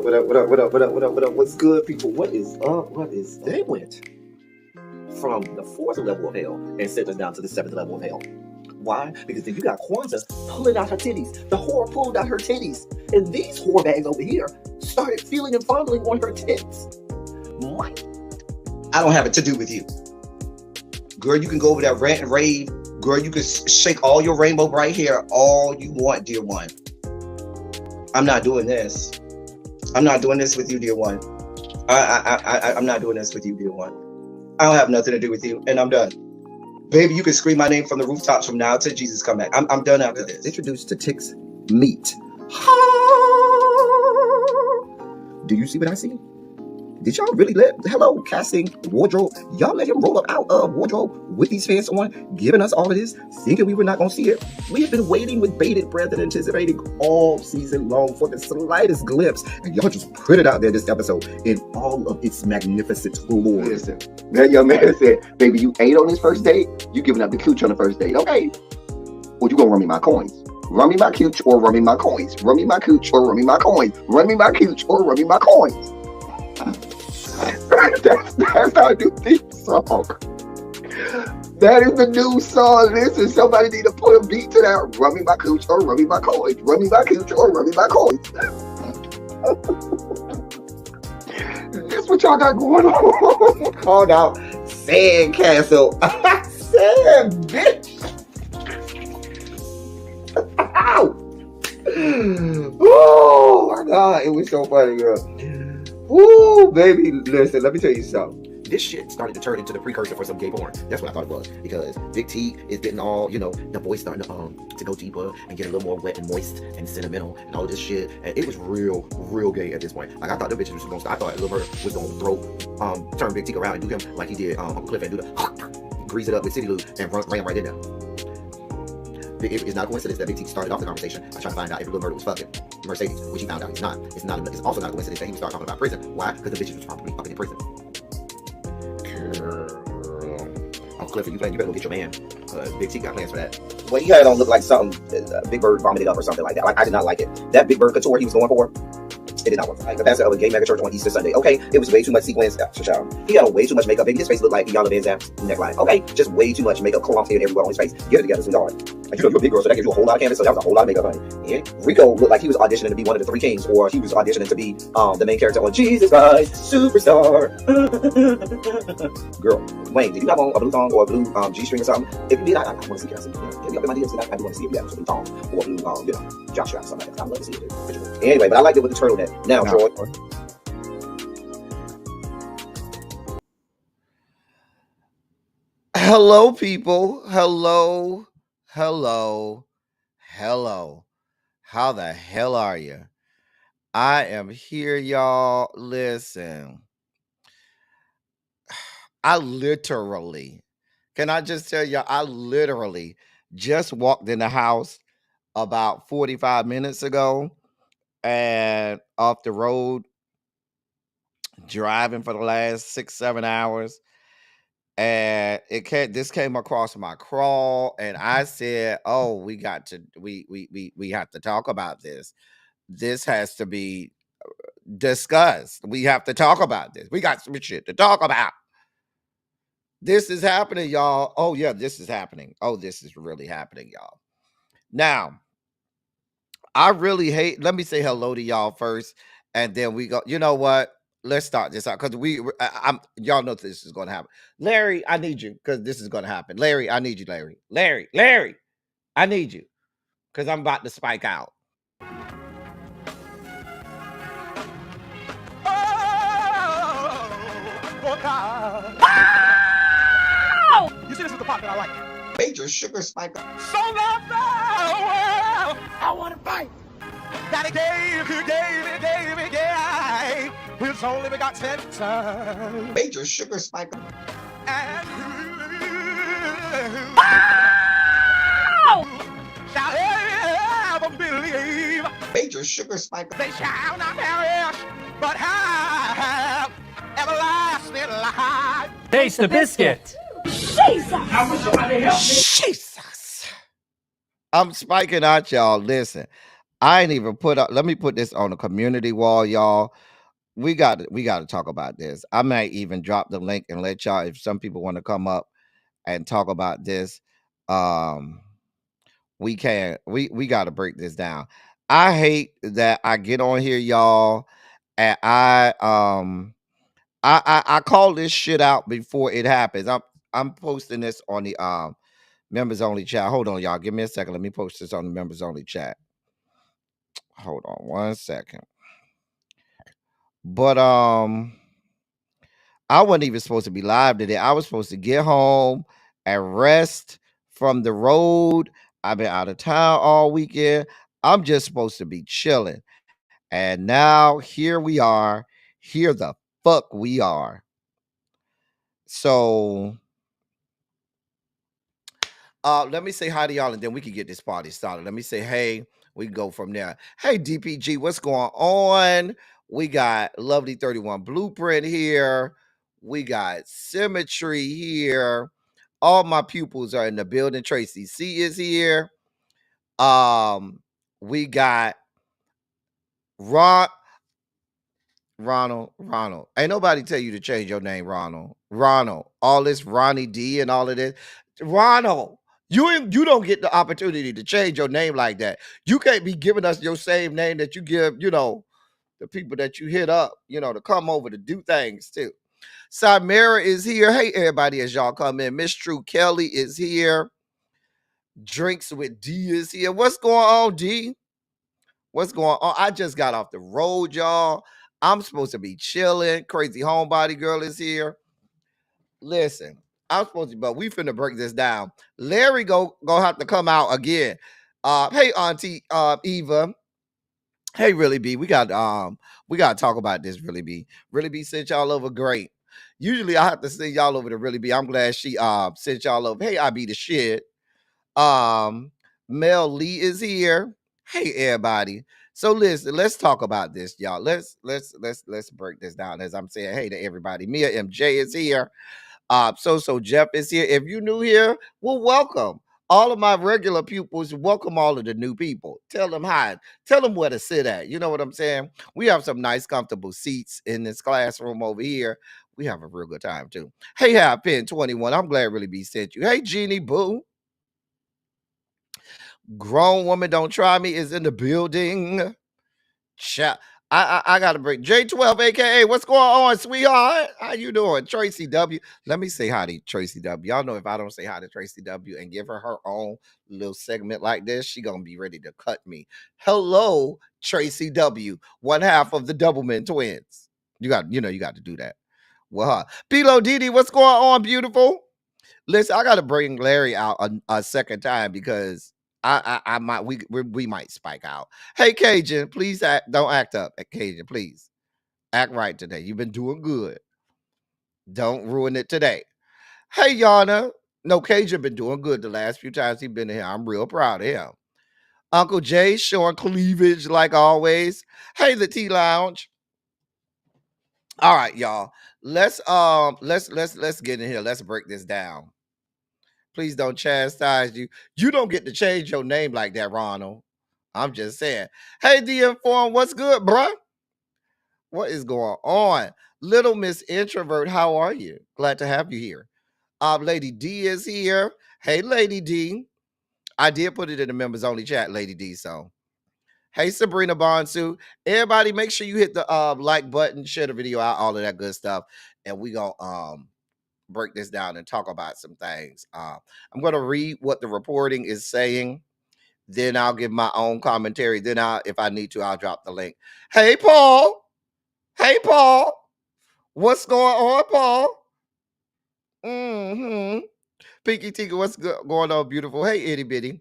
What up? What's good, people? What is up? What is up? They went from the 4th level of hell and sent us down to the 7th level of hell. Why? Because then you got Kwanzaa pulling out her titties. The whore pulled out her titties. And these whore bags over here started feeling and fondling on her tits. What? I don't have it to do with you. Girl, you can go over there, rant and rave. Girl, you can shake all your rainbow bright hair all you want, dear one. I'm not doing this. I'm not doing this with you, dear one. I'm not doing this with you, dear one. I don't have nothing to do with you, and I'm done. Baby, you can scream my name from the rooftops from now till Jesus come back. I'm done after this. Introduced to Tick's Meat. Do you see what I see? Did y'all really hello, casting, wardrobe, y'all let him roll up out of wardrobe with these fans on, giving us all of this, thinking we were not going to see it? We have been waiting with bated breath and anticipating all season long for the slightest glimpse, and y'all just put it out there this episode in all of its magnificent glory. Listen, that young man said, baby, you ate on this first date, you giving up the cooch on the first date, okay? Or you going to run me my coins? Run me my cooch or run me my coins. Run me my cooch or run me my coins. Run me my cooch or run me my coins. That's our new theme song. That is the new song. Listen, somebody need to put a beat to that. Run me my cooch or run me my coins. Run me my cooch or run me my coins. That's what y'all got going on. Called out Sandcastle. Sand, bitch. Ow. Oh my God, it was so funny, girl. Ooh, baby, listen, let me tell you something. This shit started to turn into the precursor for some gay porn. That's what I thought it was. Because Big T is getting all, the voice starting to go deeper and get a little more wet and moist and sentimental and all this shit. And it was real gay at this point. Like, I thought the bitches was gonna, I thought Lil Murder was gonna turn Big T around and do him like he did Uncle Cliff and do the grease it up with City Lou and ran right in there. It's not a coincidence that Big T started off the conversation by trying to find out if Lil Murder was fucking Mercedes, which he found out he's not. It's also not a coincidence that he would start talking about prison. Why? Because the bitches was probably fucking in prison. Girl. Uncle Clifford, you better go get your man. Big T got plans for that. Well, he had on look like something Big Bird vomited up or something like that. Like, I did not like it. That Big Bird couture he was going for, it did not work. Like the pastor of a gay mega church on Easter Sunday. Okay, it was way too much sequins. He had on way too much makeup. Baby, his face looked like Iyanla Vanzant's neckline. Okay, just way too much makeup, clumped in everywhere on his face. Get it together, sweetheart. Like, you're a big girl, so that gives you a whole lot of canvas. So that was a whole lot of makeup, honey. Yeah. Rico looked like he was auditioning to be one of the three kings, or he was auditioning to be the main character on Jesus Christ Superstar. Girl, Wayne, did you have on a blue thong or a blue G-string or something? If you did, I want to see it. Get me up in my DMs. I do want to see if you have a blue thong or a blue, Joshua or something like that. I'd love to see it. Anyway, but I liked it with the turtleneck. Now, Troy. Hello, people. Hello. How the hell are you? I am here, y'all. Listen, can I just tell y'all, I literally just walked in the house about 45 minutes ago and off the road, driving for the last 6-7 hours. And this came across my crawl, and I said, "Oh, we have to talk about this. This has to be discussed. We have to talk about this. We got some shit to talk about. This is happening, y'all. Oh yeah, this is happening. Oh, this is really happening, y'all. Now, I really hate. Let me say hello to y'all first, and then we go. You know what? Let's start this out because y'all know this is going to happen. Larry, I need you because this is going to happen. Larry, I need you, Larry, I need you because I'm about to spike out. Oh God. You see, this is the part that I like. Major sugar spike up. So love now, I want to fight. Daddy gave his only begotten son. Major sugar spike up. And shall ever believe. Major sugar spike up. They shall not perish, but have everlasting life. Taste the biscuit. Jesus! I wish somebody help me. Jesus! I'm spiking out, y'all. Listen. I ain't even put up. Let me put this on the community wall, y'all. We got to talk about this. I might even drop the link and let y'all, if some people want to come up and talk about this. Um, we can. We got to break this down. I hate that I get on here, y'all, and I call this shit out before it happens. I'm posting this on the members only chat. Hold on, y'all. Give me a second. Let me post this on the members only chat. Hold on 1 second. But I wasn't even supposed to be live today. I was supposed to get home and rest from the road. I've been out of town all weekend. I'm just supposed to be chilling. And now here we are. Here the fuck we are. So let me say hi to y'all and then we can get this party started. Let me say hey, we can go from there. Hey DPG, what's going on? We got lovely 31 blueprint here. We got symmetry here. All my pupils are in the building. Tracy C is here. We got Ron Ronald. Ain't nobody tell you to change your name, Ronald. All this Ronnie D and all of this. Ronald, you don't get the opportunity to change your name like that. You can't be giving us your same name that you give, the people that you hit up, to come over to do things too. Samara is here. Hey, everybody, as y'all come in. Miss True Kelly is here. Drinks with D is here. What's going on, D? What's going on? I just got off the road, y'all. I'm supposed to be chilling. Crazy homebody girl is here. Listen, I'm supposed to, but we finna break this down. Larry gonna have to come out again. Hey, Auntie Eva. Hey, Really B. We got to talk about this, Really B. Really B sent y'all over great. Usually I have to send y'all over to Really B. I'm glad she sent y'all over. Hey, I be the shit. Mel Lee is here. Hey, everybody. So listen, let's talk about this, y'all. Let's break this down. As I'm saying, hey to everybody. Mia MJ is here. So Jeff is here. If you're new here, well, welcome. All of my regular pupils, welcome all of the new people. Tell them hi. Tell them where to sit at. You know what I'm saying? We have some nice, comfortable seats in this classroom over here. We have a real good time too. Hey, hi, Pin 21. I'm glad Really be sent you. Hey, Jeannie Boo. Grown woman don't try me is in the building. Chat. I gotta break J12, aka what's going on, sweetheart? How you doing? Tracy W. Let me say hi to Tracy W. Y'all know if I don't say hi to Tracy W and give her own little segment like this, she gonna be ready to cut me. Hello, Tracy W, one half of the Doubleman twins. You got to do that. Well, Pilo Didi, what's going on, beautiful? Listen, I gotta bring Larry out a second time because I might we might spike out. Hey Cajun, please don't act up. Cajun, please act right today. You've been doing good. Don't ruin it today. Hey Yana, no Cajun been doing good the last few times he's been here. I'm real proud of him. Uncle Jay showing cleavage like always. Hey the Tea Lounge. All right, y'all. Let's get in here. Let's break this down. Please don't chastise you. You don't get to change your name like that, Ronald. I'm just saying. Hey, D Inform, what's good, bruh? What is going on? Little Miss Introvert, how are you? Glad to have you here. Lady D is here. Hey, Lady D. I did put it in the members only chat, Lady D. So, hey, Sabrina Bonsu. Everybody, make sure you hit the like button, share the video out, all of that good stuff, and we gonna break this down and talk about some things. I'm going to read what the reporting is saying. Then I'll give my own commentary. Then if I need to, I'll drop the link. Hey, Paul. Hey, Paul. What's going on, Paul? Mm-hmm. Pinky Tinker, what's going on, beautiful? Hey, Itty Bitty.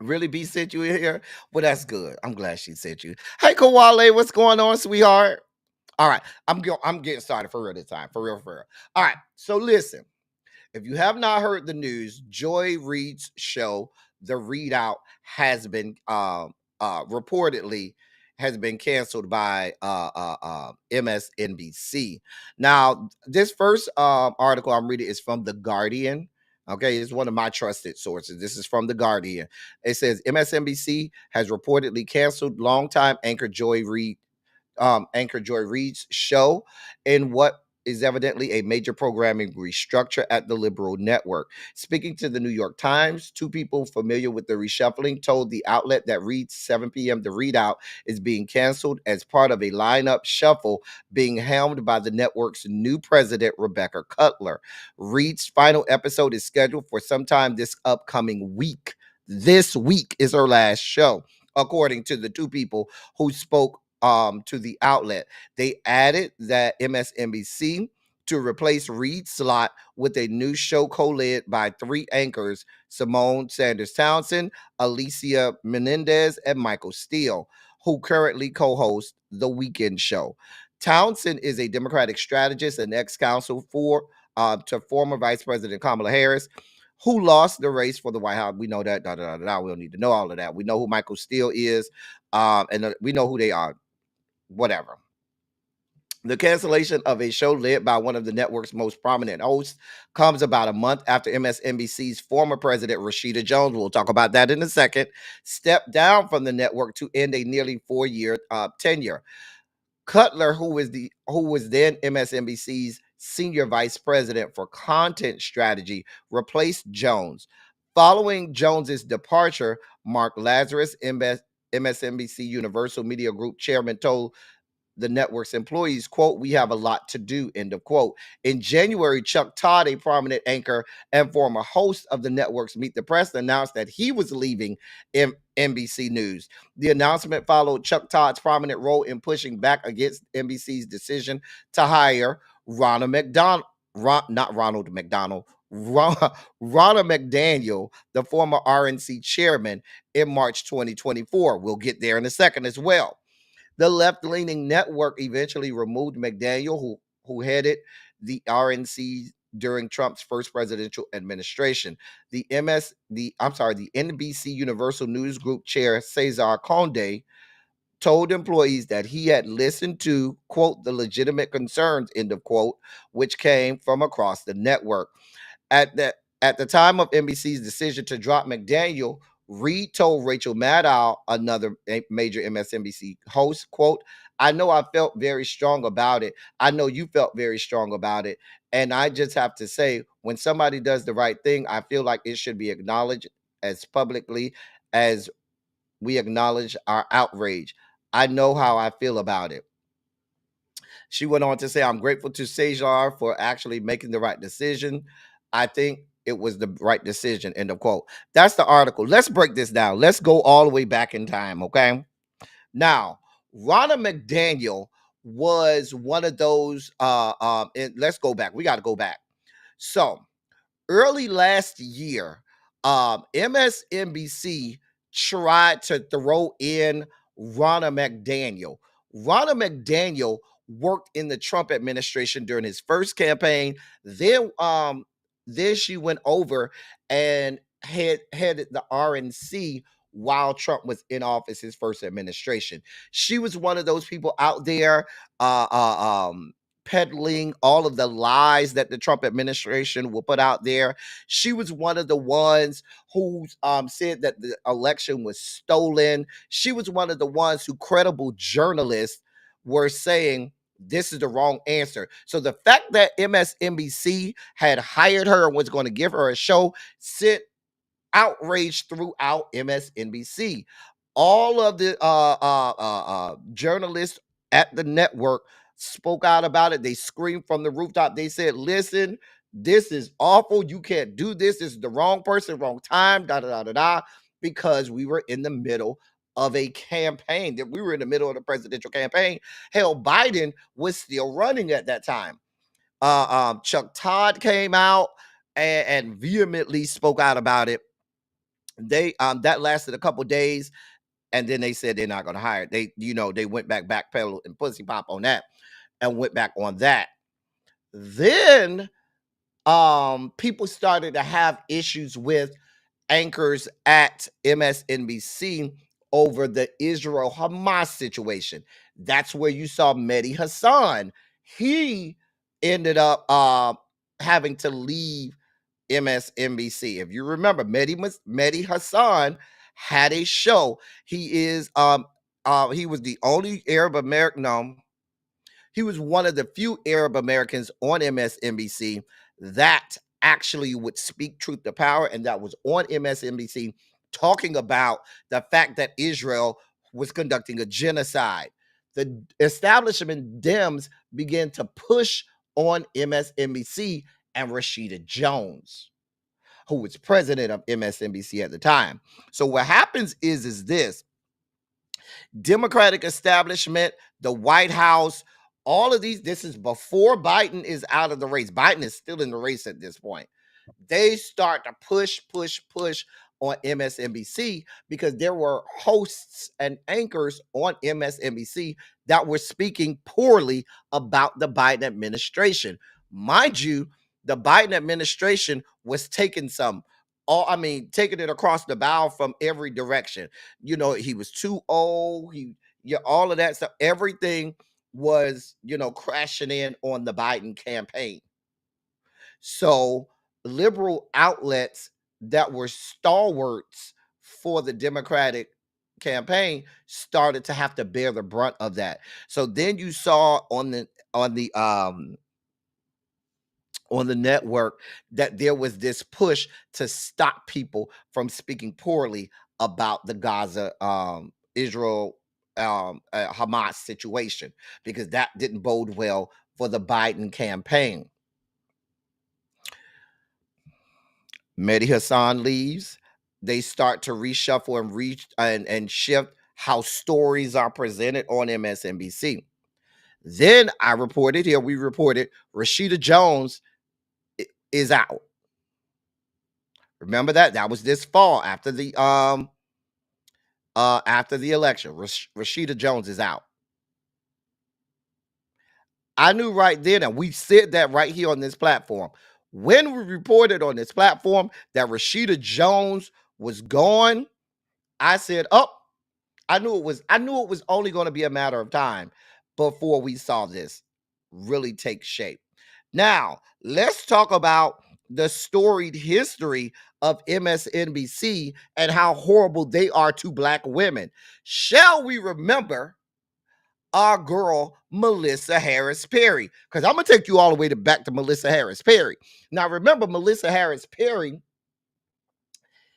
Really be sent you in here? Well, that's good. I'm glad she sent you. Hey, Kawale, what's going on, sweetheart? All right. I'm getting started for real this time. For real. All right. So listen. If you have not heard the news, Joy Reid's show, The Readout, has been reportedly has been canceled by MSNBC. Now, this first article I'm reading is from The Guardian. Okay, it's one of my trusted sources. This is from The Guardian. It says MSNBC has reportedly canceled longtime anchor Joy Reid's show in what is evidently a major programming restructure at the liberal network. Speaking to the New York Times, two people familiar with the reshuffling told the outlet that Reid's 7 p.m. The Readout is being canceled as part of a lineup shuffle being helmed by the network's new president, Rebecca Cutler. Reid's final episode is scheduled for sometime this upcoming week. This week is her last show, according to the two people who spoke to the outlet. They added that MSNBC to replace Reid's slot with a new show co-led by three anchors: Simone Sanders Townsend, Alicia Menendez, and Michael Steele, who currently co-host The Weekend Show. Townsend is a Democratic strategist and ex-counsel to former Vice President Kamala Harris, who lost the race for the White House. We know that. We don't need to know all of that. We know who Michael Steele is, and we know who they are. Whatever. The cancellation of a show led by one of the network's most prominent hosts comes about a month after MSNBC's former president, Rashida Jones, we'll talk about that in a second, stepped down from the network to end a nearly 4-year tenure. Cutler, who was then MSNBC's senior vice president for content strategy, replaced Jones. Following Jones's departure, Mark Lazarus, MSNBC Universal Media Group chairman, told the network's employees, quote, "We have a lot to do," end of quote. In January, Chuck Todd, a prominent anchor and former host of the network's Meet the Press, announced that he was leaving NBC News. The announcement followed Chuck Todd's prominent role in pushing back against NBC's decision to hire Ronna McDaniel, the former RNC chairman, in March 2024. We'll get there in a second as well. The left-leaning network eventually removed McDaniel, who headed the RNC during Trump's first presidential administration. The NBC Universal News Group chair, Cesar Conde, told employees that he had listened to, quote, the legitimate concerns, end of quote, which came from across the network. At the time of NBC's decision to drop McDaniel, Reid told Rachel Maddow, another major MSNBC host, quote, "I know I felt very strong about it. I know you felt very strong about it. And I just have to say, when somebody does the right thing, I feel like it should be acknowledged as publicly as we acknowledge our outrage. I know how I feel about it." She went on to say, "I'm grateful to Cesar for actually making the right decision. I think it was the right decision," end of quote. That's the article. Let's break this down. Let's go all the way back in time, okay? Now, Ronna McDaniel was one of those, let's go back. We got to go back. So, early last year, MSNBC tried to throw in Ronna McDaniel. Ronna McDaniel worked in the Trump administration during his first campaign. Then she went over and headed the RNC while Trump was in office, his first administration. She was one of those people out there peddling all of the lies that the Trump administration will put out there. She was one of the ones who said that the election was stolen. She was one of the ones who credible journalists were saying this is the wrong answer. So the fact that MSNBC had hired her and was going to give her a show sent outrage throughout MSNBC. All of the journalists at the network spoke out about it. They screamed from the rooftop. They said, "Listen, this is awful. You can't do this. This is the wrong person, wrong time, because we were in the middle of a campaign. That we were in the middle of the presidential campaign. Hell, Biden was still running at that time. Chuck Todd came out and vehemently spoke out about it. They that lasted a couple days, and then they said they're not going to hire. They went backpedal and pussy pop on that, and went back on that. Then people started to have issues with anchors at MSNBC over the Israel-Hamas situation. That's where you saw Mehdi Hassan. He ended up having to leave MSNBC. If you remember, Mehdi Hassan had a show. He was the only Arab American. No, he was one of the few Arab Americans on MSNBC that actually would speak truth to power, and that was on MSNBC talking about the fact that Israel was conducting a genocide. The establishment Dems began to push on MSNBC and Rashida Jones, who was president of MSNBC at the time. So what happens is this: Democratic establishment, the White House, all of these, this is before Biden is out of the race. Biden is still in the race at this point. They start to push on MSNBC because there were hosts and anchors on MSNBC that were speaking poorly about the Biden administration. Mind you, the Biden administration was taking taking it across the bow from every direction. You know, he was too old. All of that stuff. Everything was, crashing in on the Biden campaign. So liberal outlets that were stalwarts for the Democratic campaign started to have to bear the brunt of that. So then you saw on the network that there was this push to stop people from speaking poorly about the Gaza Israel Hamas situation, because that didn't bode well for the Biden campaign. Mehdi Hassan leaves. They start to reshuffle and shift how stories are presented on MSNBC. Then we reported Rashida Jones is out. Remember that was this fall after the election. Rashida Jones is out. I knew right then, and we said that right here on this platform. When we reported on this platform that Rashida Jones was gone, I said, "Oh, I knew it was only going to be a matter of time before we saw this really take shape." Now, let's talk about the storied history of MSNBC and how horrible they are to Black women. Shall we remember our girl Melissa Harris Perry? Because I'm going to take you all the way back to Melissa Harris Perry. Now, remember Melissa Harris Perry,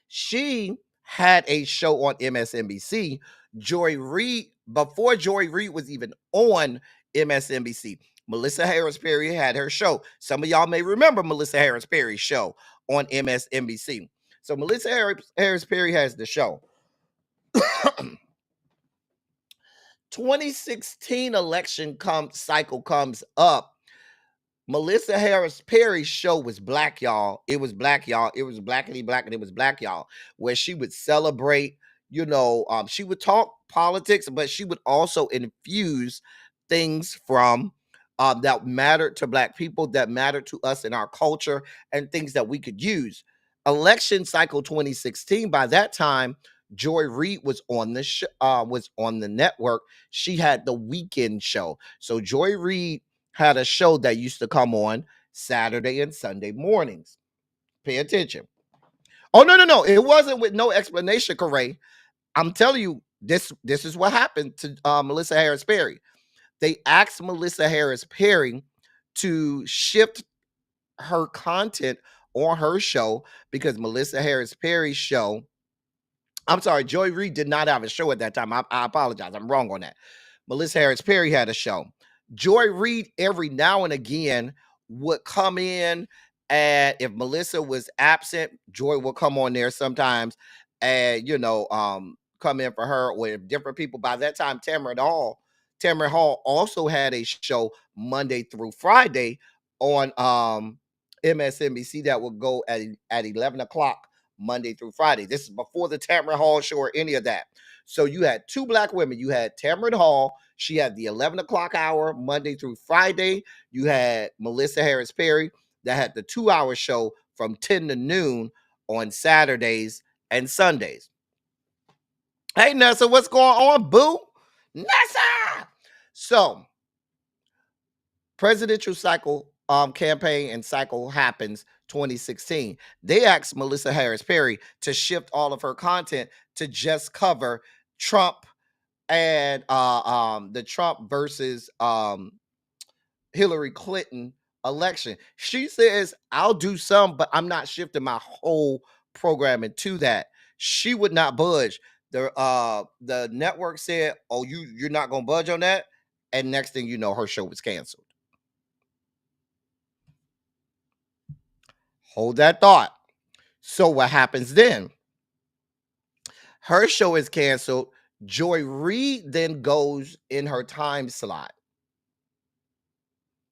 she had a show on MSNBC. Joy Reid, before Joy Reid was even on MSNBC, Melissa Harris Perry had her show. Some of y'all may remember Melissa Harris Perry's show on MSNBC. So Melissa Harris Perry has the show. 2016 election cycle comes up. Melissa Harris Perry's show was black, y'all. It was black, y'all. It was blackity black, and it was black, y'all, where she would celebrate, she would talk politics, but she would also infuse things from that mattered to Black people, that mattered to us in our culture, and things that we could use. Election cycle 2016, by that time, Joy Reid was on the network. She had the weekend show. So Joy Reid had a show that used to come on Saturday and Sunday mornings. Pay attention. Oh, no. It wasn't with no explanation, Corey. I'm telling you, this is what happened to Melissa Harris Perry. They asked Melissa Harris Perry to shift her content on her show because Melissa Harris Perry's show, I'm sorry, Joy Reid did not have a show at that time. I apologize. I'm wrong on that. Melissa Harris Perry had a show. Joy Reid every now and again would come in, and if Melissa was absent, Joy will come on there sometimes and come in for her, or if different people. By that time, Tamron Hall also had a show Monday through Friday on MSNBC that would go at 11 o'clock Monday through Friday. This is before the Tamron Hall show or any of that. So you had two Black women. You had Tamron Hall. She had the 11 o'clock hour Monday through Friday. You had Melissa Harris Perry that had the 2-hour show from 10 to noon on Saturdays and Sundays. Hey, Nessa, what's going on, boo? Nessa! So, presidential cycle campaign and cycle happens 2016. They asked Melissa Harris Perry to shift all of her content to just cover Trump and the Trump versus Hillary Clinton election. She says, I'll do some, but I'm not shifting my whole programming to that. She would not budge. The network said, oh, you're not gonna budge on that. And next thing you know, her show was canceled. Hold that thought. So what happens then? Her show is canceled. Joy Reid then goes in her time slot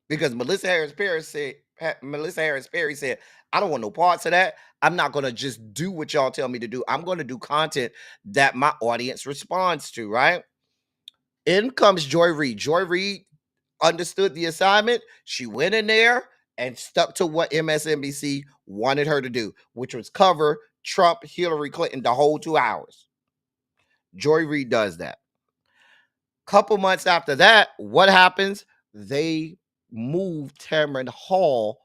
because Melissa Harris Perry said, I don't want no parts of that. I'm not going to just do what y'all tell me to do. I'm going to do content that my audience responds to, right? In comes Joy Reid. Joy Reid understood the assignment. She went in there and stuck to what MSNBC wanted her to do, which was cover Trump, Hillary Clinton the whole 2 hours. Joy Reid does that. Couple months after that, what happens? They move Tamron Hall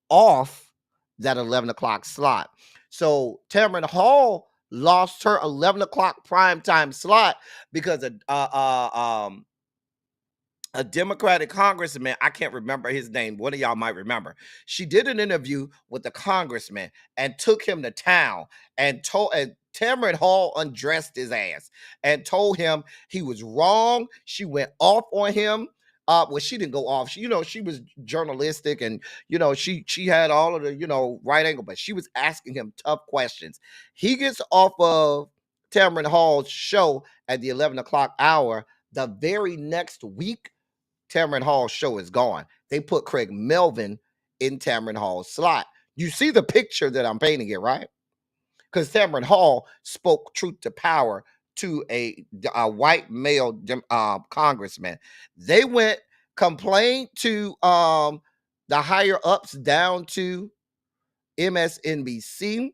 off that 11 o'clock slot. So Tamron Hall lost her 11 o'clock primetime slot because a Democratic congressman, I can't remember his name. One of y'all might remember. She did an interview with the congressman and took him to town and Tamron Hall undressed his ass and told him he was wrong. She went off on him. Well, she didn't go off. She was journalistic and, she had all of the, right angle, but she was asking him tough questions. He gets off of Tamron Hall's show at the 11 o'clock hour. The very next week, Tamron Hall's show is gone. They put Craig Melvin in Tamron Hall's slot. You see the picture that I'm painting here, right? Because Tamron Hall spoke truth to power to a white male congressman. They complained to the higher ups down to MSNBC,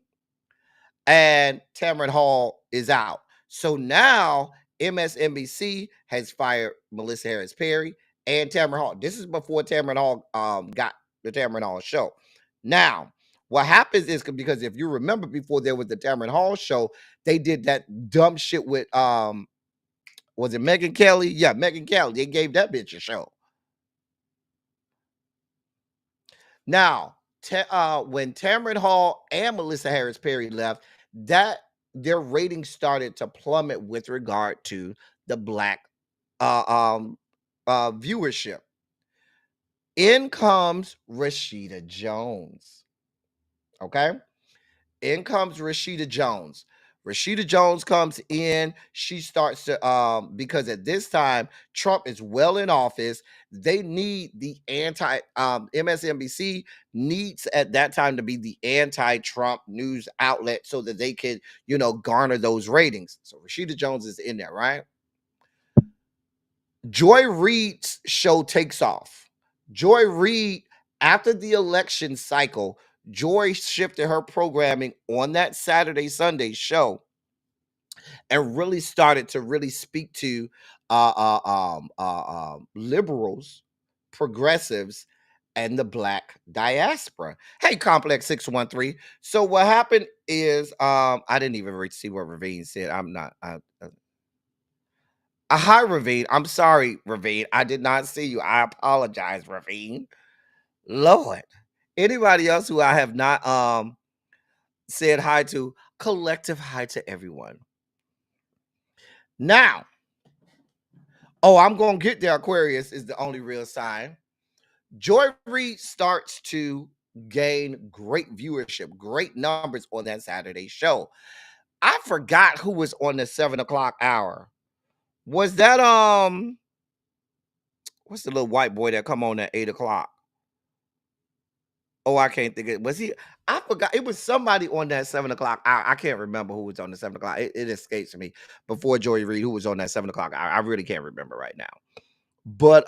and Tamron Hall is out. So now MSNBC has fired Melissa Harris Perry and Tamron Hall. This is before Tamron Hall got the Tamron Hall show. Now, what happens is, because if you remember, before there was the Tamron Hall show, they did that dumb shit with was it Megyn Kelly? Yeah, Megyn Kelly. They gave that bitch a show. Now, when Tamron Hall and Melissa Harris Perry left, their ratings started to plummet with regard to the black viewership. In comes Rashida Jones. Okay. In comes Rashida Jones. Rashida Jones comes in. She starts to because at this time Trump is well in office. They need the MSNBC needs at that time to be the anti-Trump news outlet so that they could, garner those ratings. So Rashida Jones is in there, right? Joy Reid's show takes off. Joy Reid, after the election cycle, Joy shifted her programming on that Saturday, Sunday show and really started to really speak to liberals, progressives, and the black diaspora. Hey, Complex 613. So what happened is, I didn't even see what Ravine said. I'm not. Hi, Ravine. I'm sorry, Ravine. I did not see you. I apologize, Ravine. Lord. Anybody else who I have not said hi to, collective hi to everyone. Now, I'm going to get there. Aquarius is the only real sign. Joy Reid starts to gain great viewership, great numbers on that Saturday show. I forgot who was on the 7 o'clock hour. Was that, what's the little white boy that come on at 8 o'clock? Oh, I can't think of it. Was he? I forgot. It was somebody on that 7 o'clock hour. I can't remember who was on the 7 o'clock. It escapes me. Before Joy Reid, who was on that 7 o'clock hour. I really can't remember right now. But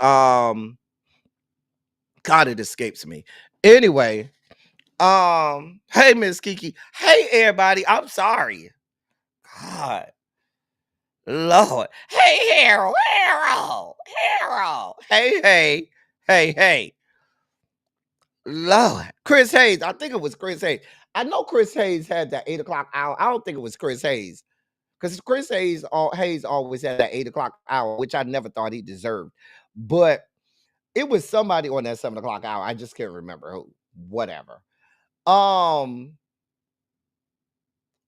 God, it escapes me. Anyway, hey, Miss Kiki. Hey, everybody. I'm sorry. God. Lord. Hey, Harold. Hey, hey. Lord, Chris Hayes. I think it was Chris Hayes. I know Chris Hayes had that 8 o'clock hour. I don't think it was Chris Hayes because Chris Hayes always had that 8 o'clock hour, which I never thought he deserved. But it was somebody on that 7 o'clock hour. I just can't remember who. Whatever.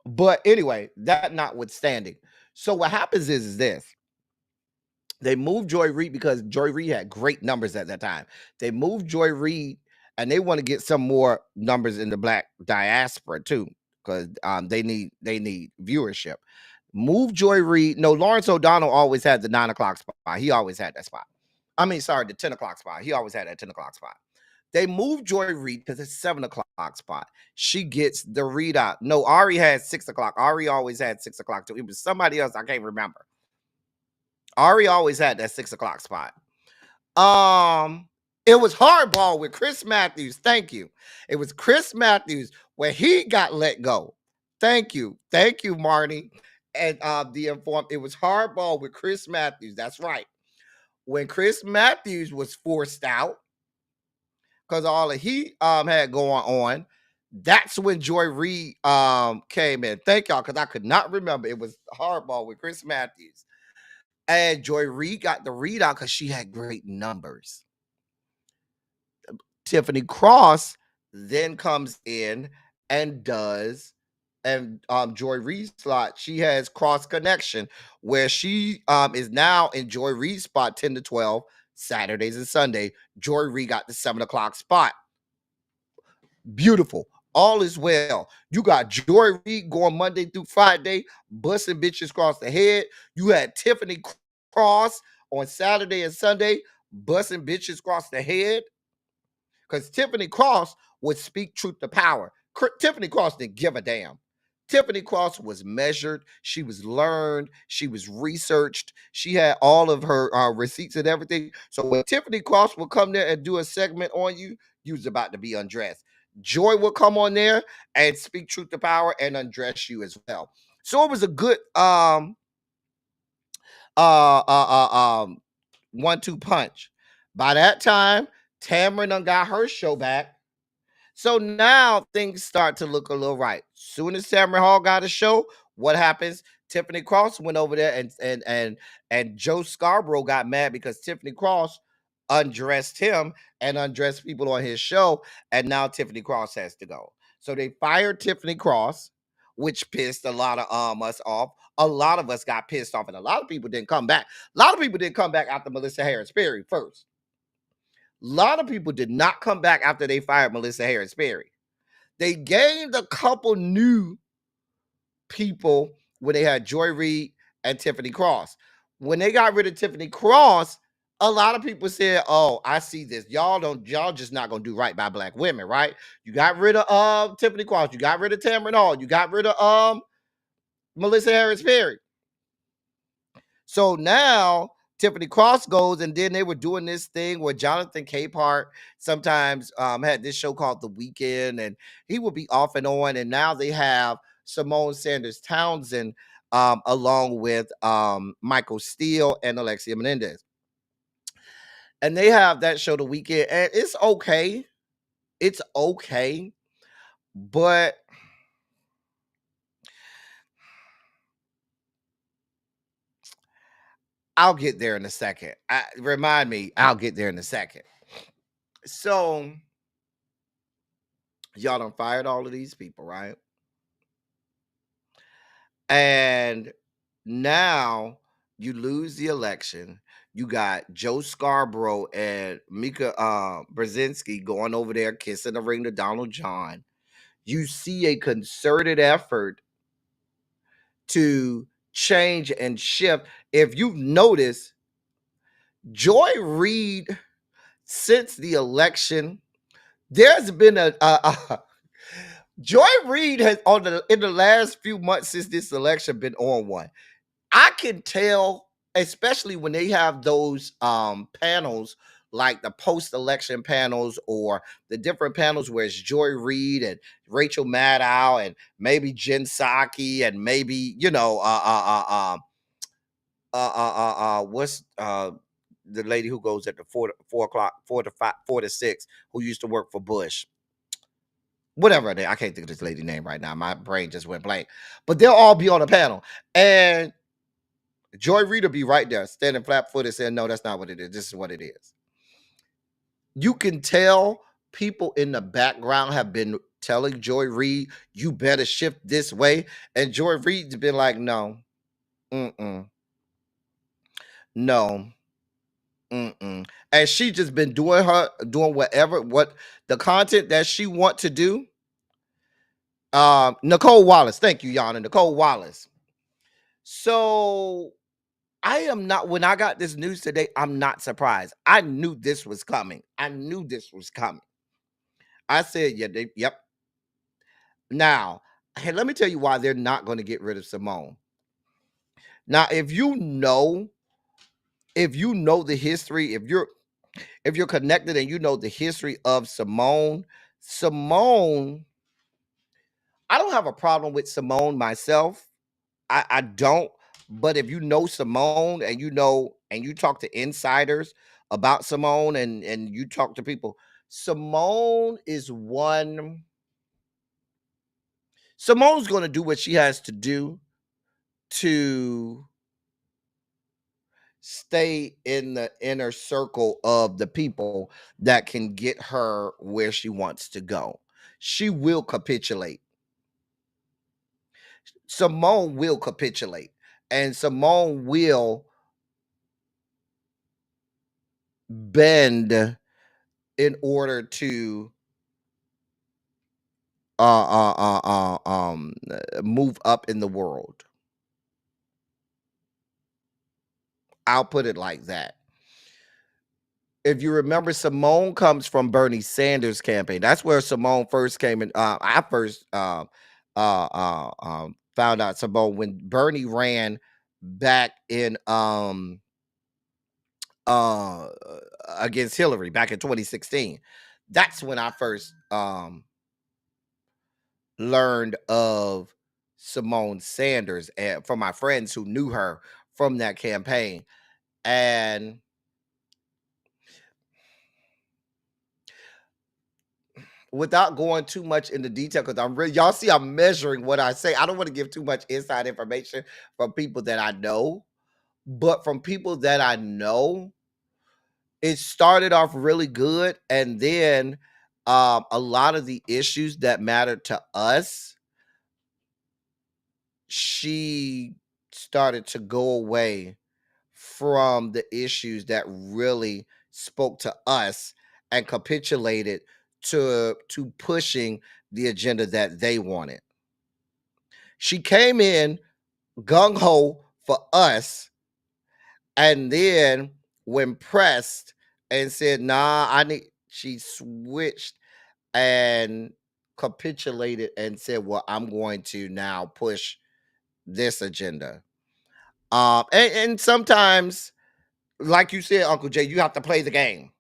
But anyway, that notwithstanding. So what happens is this. They moved Joy Reid because Joy Reid had great numbers at that time. They moved Joy Reid and they want to get some more numbers in the black diaspora too, because they need viewership. Move Joy Reid. No, Lawrence O'Donnell always had the 9 o'clock spot. He always had that spot. I mean, sorry, the 10 o'clock spot. He always had that 10 o'clock spot. They moved Joy Reid because it's 7 o'clock spot. She gets the read out. No, Ari had 6 o'clock. Ari always had 6 o'clock too. It was somebody else. I can't remember. Ari always had that 6 o'clock spot. It was hardball with Chris Matthews. Thank you. It was Chris Matthews where he got let go. Thank you, Marnie. And the informed. It was hardball with Chris Matthews. That's right. When Chris Matthews was forced out because all that he had going on, that's when Joy Reid came in. Thank y'all, because I could not remember. It was hardball with Chris Matthews. And Joy Reid got the read out because she had great numbers. Tiffany Cross then comes in and does, and Joy Reid's slot, she has Cross Connection, where she is now in Joy Reid's spot 10 to 12, Saturdays and Sunday. Joy Reid got the 7 o'clock spot. Beautiful. All is well. You got Joy Reid going Monday through Friday, busting bitches across the head. You had Tiffany Cross on Saturday and Sunday, busting bitches across the head. Because Tiffany Cross would speak truth to power. Tiffany Cross didn't give a damn. Tiffany Cross was measured. She was learned. She was researched. She had all of her receipts and everything. So when Tiffany Cross would come there and do a segment on you, you was about to be undressed. Joy would come on there and speak truth to power and undress you as well. So it was a good 1-2 punch. By that time, Tamron done got her show back. So now things start to look a little right. Soon as Tamron Hall got a show, what happens? Tiffany Cross went over there and Joe Scarborough got mad because Tiffany Cross undressed him and undressed people on his show, and now Tiffany Cross has to go. So they fired Tiffany Cross, which pissed a lot of us off. A lot of us got pissed off, and a lot of people didn't come back. A lot of people didn't come back after Melissa Harris Perry first. A lot of people did not come back after they fired Melissa Harris Perry. They gained a couple new people when they had Joy Reid and Tiffany Cross. When they got rid of Tiffany Cross, a lot of people said, "Oh, I see this. Y'all just not gonna do right by black women, right? You got rid of Tiffany Cross, you got rid of Tamron Hall, you got rid of Melissa Harris Perry. So now Tiffany Cross goes, and then they were doing this thing where Jonathan Capehart sometimes had this show called The Weekend, and he would be off and on. And now they have Simone Sanders Townsend along with Michael Steele and Alexia Menendez. And they have that show The Weekend, and it's okay. It's okay, but I'll get there in a second. Remind me, I'll get there in a second. So, y'all done fired all of these people, right? And now you lose the election. You got Joe Scarborough and Mika Brzezinski going over there kissing the ring to Donald John. You see a concerted effort to change and shift. If you've noticed, Joy Reid, since the election, there's been a Joy Reid has in the last few months since this election been on one. I can tell, especially when they have those panels like the post-election panels or the different panels where it's Joy Reid and Rachel Maddow and maybe Jen Psaki and maybe, what's the lady who goes at the 4 to 6, who used to work for Bush. Whatever, I can't think of this lady's name right now. My brain just went blank. But they'll all be on a panel. And Joy Reid will be right there, standing flat-footed, saying, no, that's not what it is. This is what it is. You can tell people in the background have been telling Joy Reid, you better shift this way. And Joy Reid's been like, no. No. And she just been doing whatever, what the content that she want to do. Nicole Wallace. Thank you, Yana. Nicole Wallace. So I am not, when I got this news today, I'm not surprised. I knew this was coming. I said, yeah, yep. Now, hey, let me tell you why they're not going to get rid of Simone. Now, if you know the history, if you're connected and you know the history of Simone, I don't have a problem with Simone myself. I don't. But if you know Simone and you talk to insiders about Simone and you talk to people, Simone's going to do what she has to do to stay in the inner circle of the people that can get her where she wants to go. She will capitulate. Simone will capitulate, and Simone will bend in order to move up in the world. I'll put it like that. If you remember, Simone comes from Bernie Sanders' campaign. That's where Simone first came in. I first found out Simone when Bernie ran back in against Hillary back in 2016. That's when I first learned of Simone Sanders, and from my friends who knew her from that campaign. And without going too much into detail, because y'all see I'm measuring what I say. I don't want to give too much inside information from people that I know, but from people that I know, it started off really good, and then a lot of the issues that mattered to us, she started to go away from the issues that really spoke to us and capitulated to pushing the agenda that they wanted. She came in gung-ho for us, and then when pressed and said, nah, she switched and capitulated and said, well, I'm going to now push this agenda. And sometimes, like you said, Uncle Jay, you have to play the game.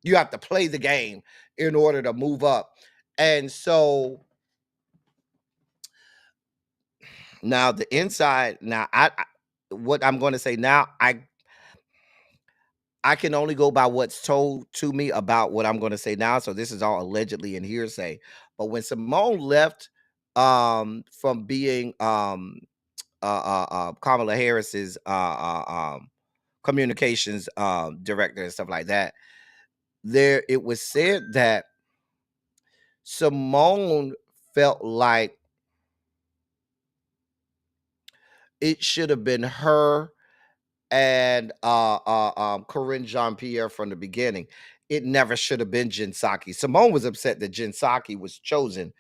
You have to play the game in order to move up. And so now the inside, now what I'm going to say now, I can only go by what's told to me about what I'm going to say now. So this is all allegedly and hearsay. But when Simone left from being Kamala Harris's communications director and stuff like that, it was said that Simone felt like it should have been her and Corinne Jean-Pierre from the beginning. It never should have been Jen Psaki. Simone was upset that Jen Psaki was chosen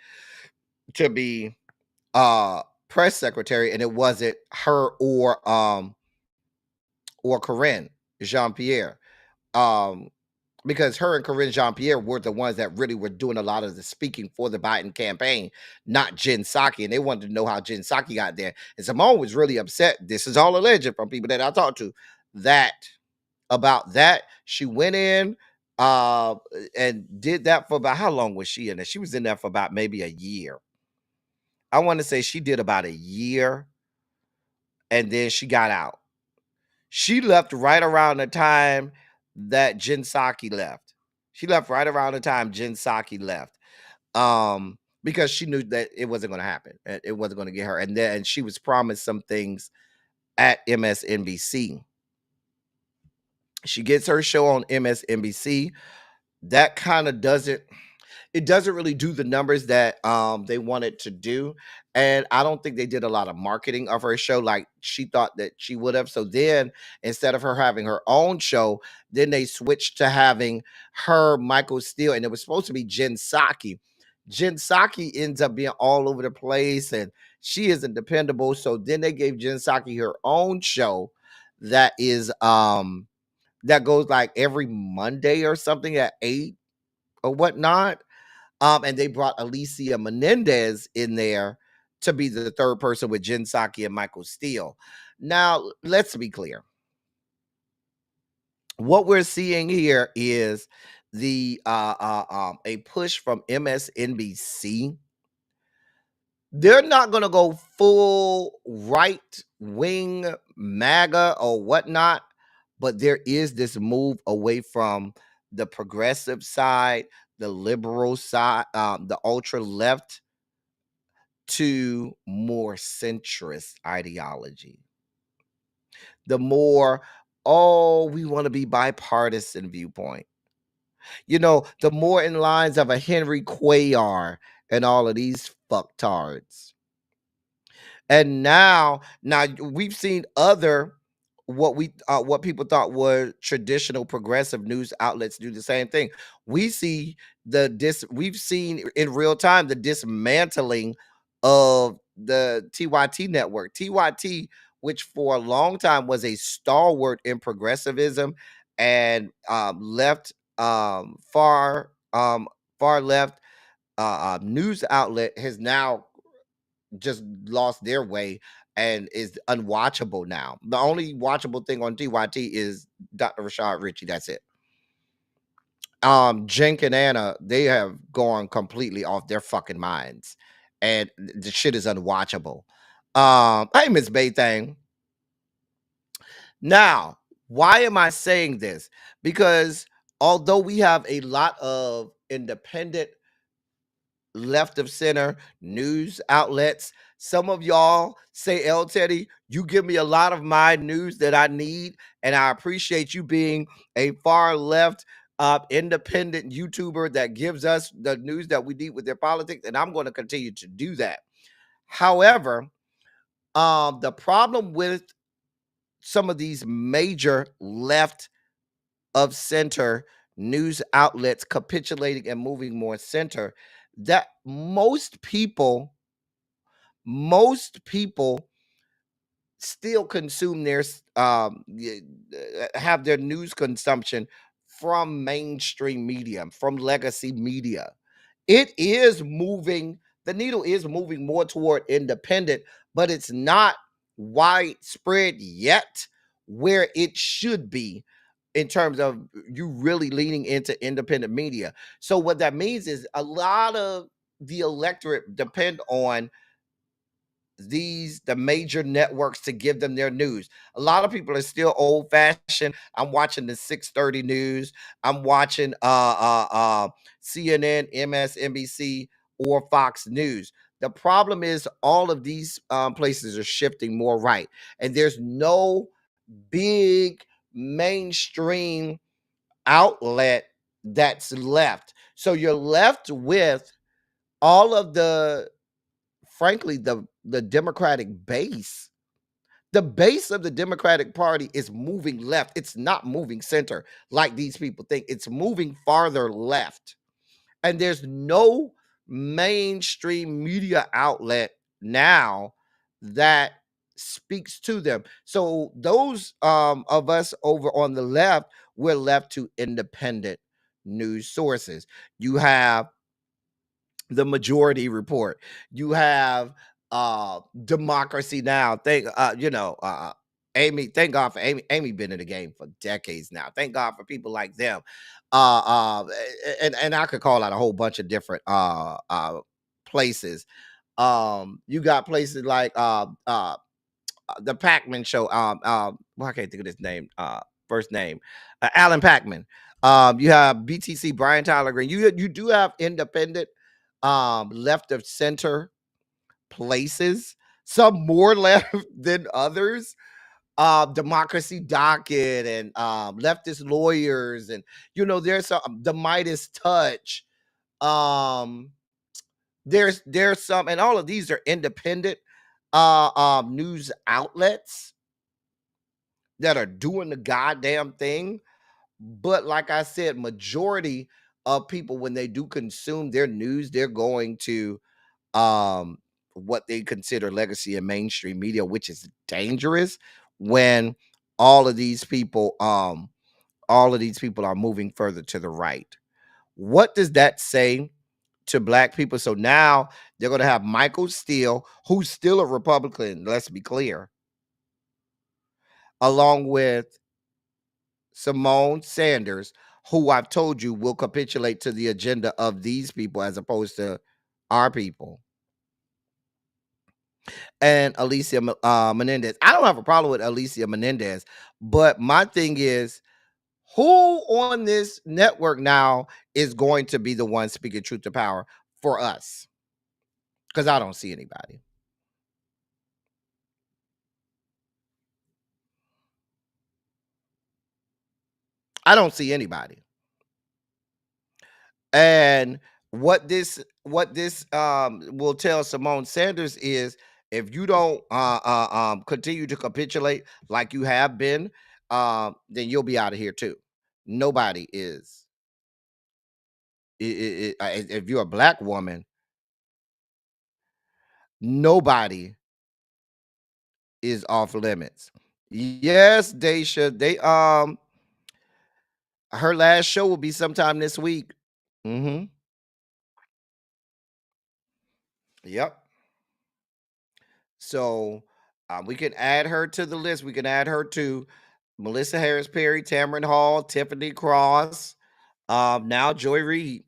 to be press secretary, and it wasn't her or Corinne Jean-Pierre. Because her and Corinne Jean-Pierre were the ones that really were doing a lot of the speaking for the Biden campaign, not Jen Psaki. And they wanted to know how Jen Psaki got there. And Simone was really upset. This is all alleged from people that I talked to, about that. She went in and did that for about, how long was she in there? She was in there for about maybe a year. I want to say she did about a year, and then she got out. She left right around the time that Jen Psaki left. She left right around the time Jen Psaki left. Because she knew that it wasn't going to happen. It wasn't going to get her. And then she was promised some things at MSNBC. She gets her show on MSNBC. That kind of doesn't really do the numbers that they wanted to do, and I don't think they did a lot of marketing of her show like she thought that she would have. So then instead of her having her own show, then they switched to having her, Michael Steele, and it was supposed to be Jen Psaki. Jen Psaki ends up being all over the place and she isn't dependable, so then they gave Jen Psaki her own show that is that goes like every Monday or something at 8 or whatnot. And they brought Alicia Menendez in there to be the third person with Jen Psaki and Michael Steele. Now, let's be clear. What we're seeing here is the a push from MSNBC. They're not going to go full right wing MAGA or whatnot, but there is this move away from the progressive side, the liberal side, the ultra left, to more centrist ideology. The more, oh, we want to be bipartisan viewpoint. You know, the more in lines of a Henry Cuellar and all of these fucktards. And now we've seen other what people thought were traditional progressive news outlets do the same thing. We've seen in real time the dismantling of the TYT network. TYT, which for a long time was a stalwart in progressivism and far left news outlet, has now just lost their way and is unwatchable now. The only watchable thing on TYT is Dr. Rashad Ritchie. That's it. Jenk and Anna, they have gone completely off their fucking minds, and the shit is unwatchable. Hey, Miss Baythang. Now, why am I saying this? Because although we have a lot of independent left of center news outlets, some of y'all say, El Teddy, you give me a lot of my news that I need, and I appreciate you being a far left independent YouTuber that gives us the news that we need with their politics, and I'm going to continue to do that. However, the problem with some of these major left of center news outlets capitulating and moving more center, that most people still consume their have their news consumption from mainstream media, from legacy media. It is moving, the needle is moving more toward independent, but it's not widespread yet where it should be in terms of you really leaning into independent media. So what that means is a lot of the electorate depend on the major networks to give them their news. A lot of people are still old fashioned. I'm watching the 6:30 news. I'm watching CNN, MSNBC, or Fox News. The problem is all of these places are shifting more right, and there's no big mainstream outlet that's left. So you're left with all of frankly, the Democratic base. The base of the Democratic Party is moving left. It's not moving center like these people think. It's moving farther left. And there's no mainstream media outlet now that speaks to them. So those of us over on the left, we're left to independent news sources. You have the Majority Report. You have Democracy Now. Amy, thank God for Amy. Amy been in the game for decades now. Thank God for people like them. And I could call out a whole bunch of different places. You got places like the Pac-Man show. Well, I can't think of his name. First name, Alan Pac-Man. You have BTC, Brian Tyler Green. You do have independent, left of center places. Some more left than others. Democracy Docket and leftist lawyers, and there's some the Midas Touch. Um, there's some, and all of these are independent news outlets that are doing the goddamn thing. But like I said, majority of people, when they do consume their news, they're going to um what they consider legacy and mainstream media, which is dangerous when all of these people are moving further to the right. What does that say to black people? So now they're going to have Michael Steele, who's still a Republican, let's be clear, along with Simone Sanders, who I've told you will capitulate to the agenda of these people as opposed to our people. And Alicia Menendez. I don't have a problem with Alicia Menendez, but my thing is, who on this network now is going to be the one speaking truth to power for us? Because I don't see anybody. I don't see anybody. And what this will tell Simone Sanders is, if you don't continue to capitulate like you have been, then you'll be out of here too. Nobody is. If you're a black woman, nobody is off limits. Yes, Daisha. Her last show will be sometime this week. Mm-hmm. Yep. So we can add her to the list. We can add her to Melissa Harris Perry, Tamron Hall, Tiffany Cross, now Joy Reid.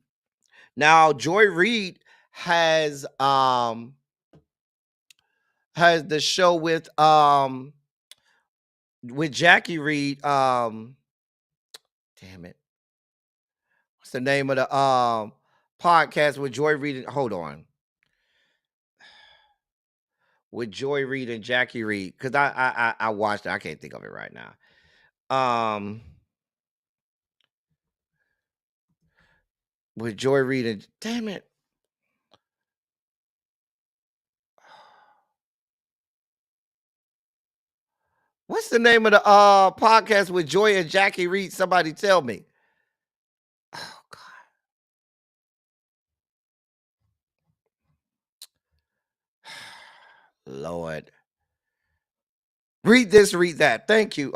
Now Joy Reid has the show with Jackie Reid. Damn it. What's the name of the podcast with Joy Reid? Hold on. With Joy Reid and Jackie Reid, because I watched it. I can't think of it right now. With Joy Reid and, damn it. What's the name of the podcast with Joy and Jackie Reid? Somebody tell me. Oh God. Lord. Read this, read that. Thank you.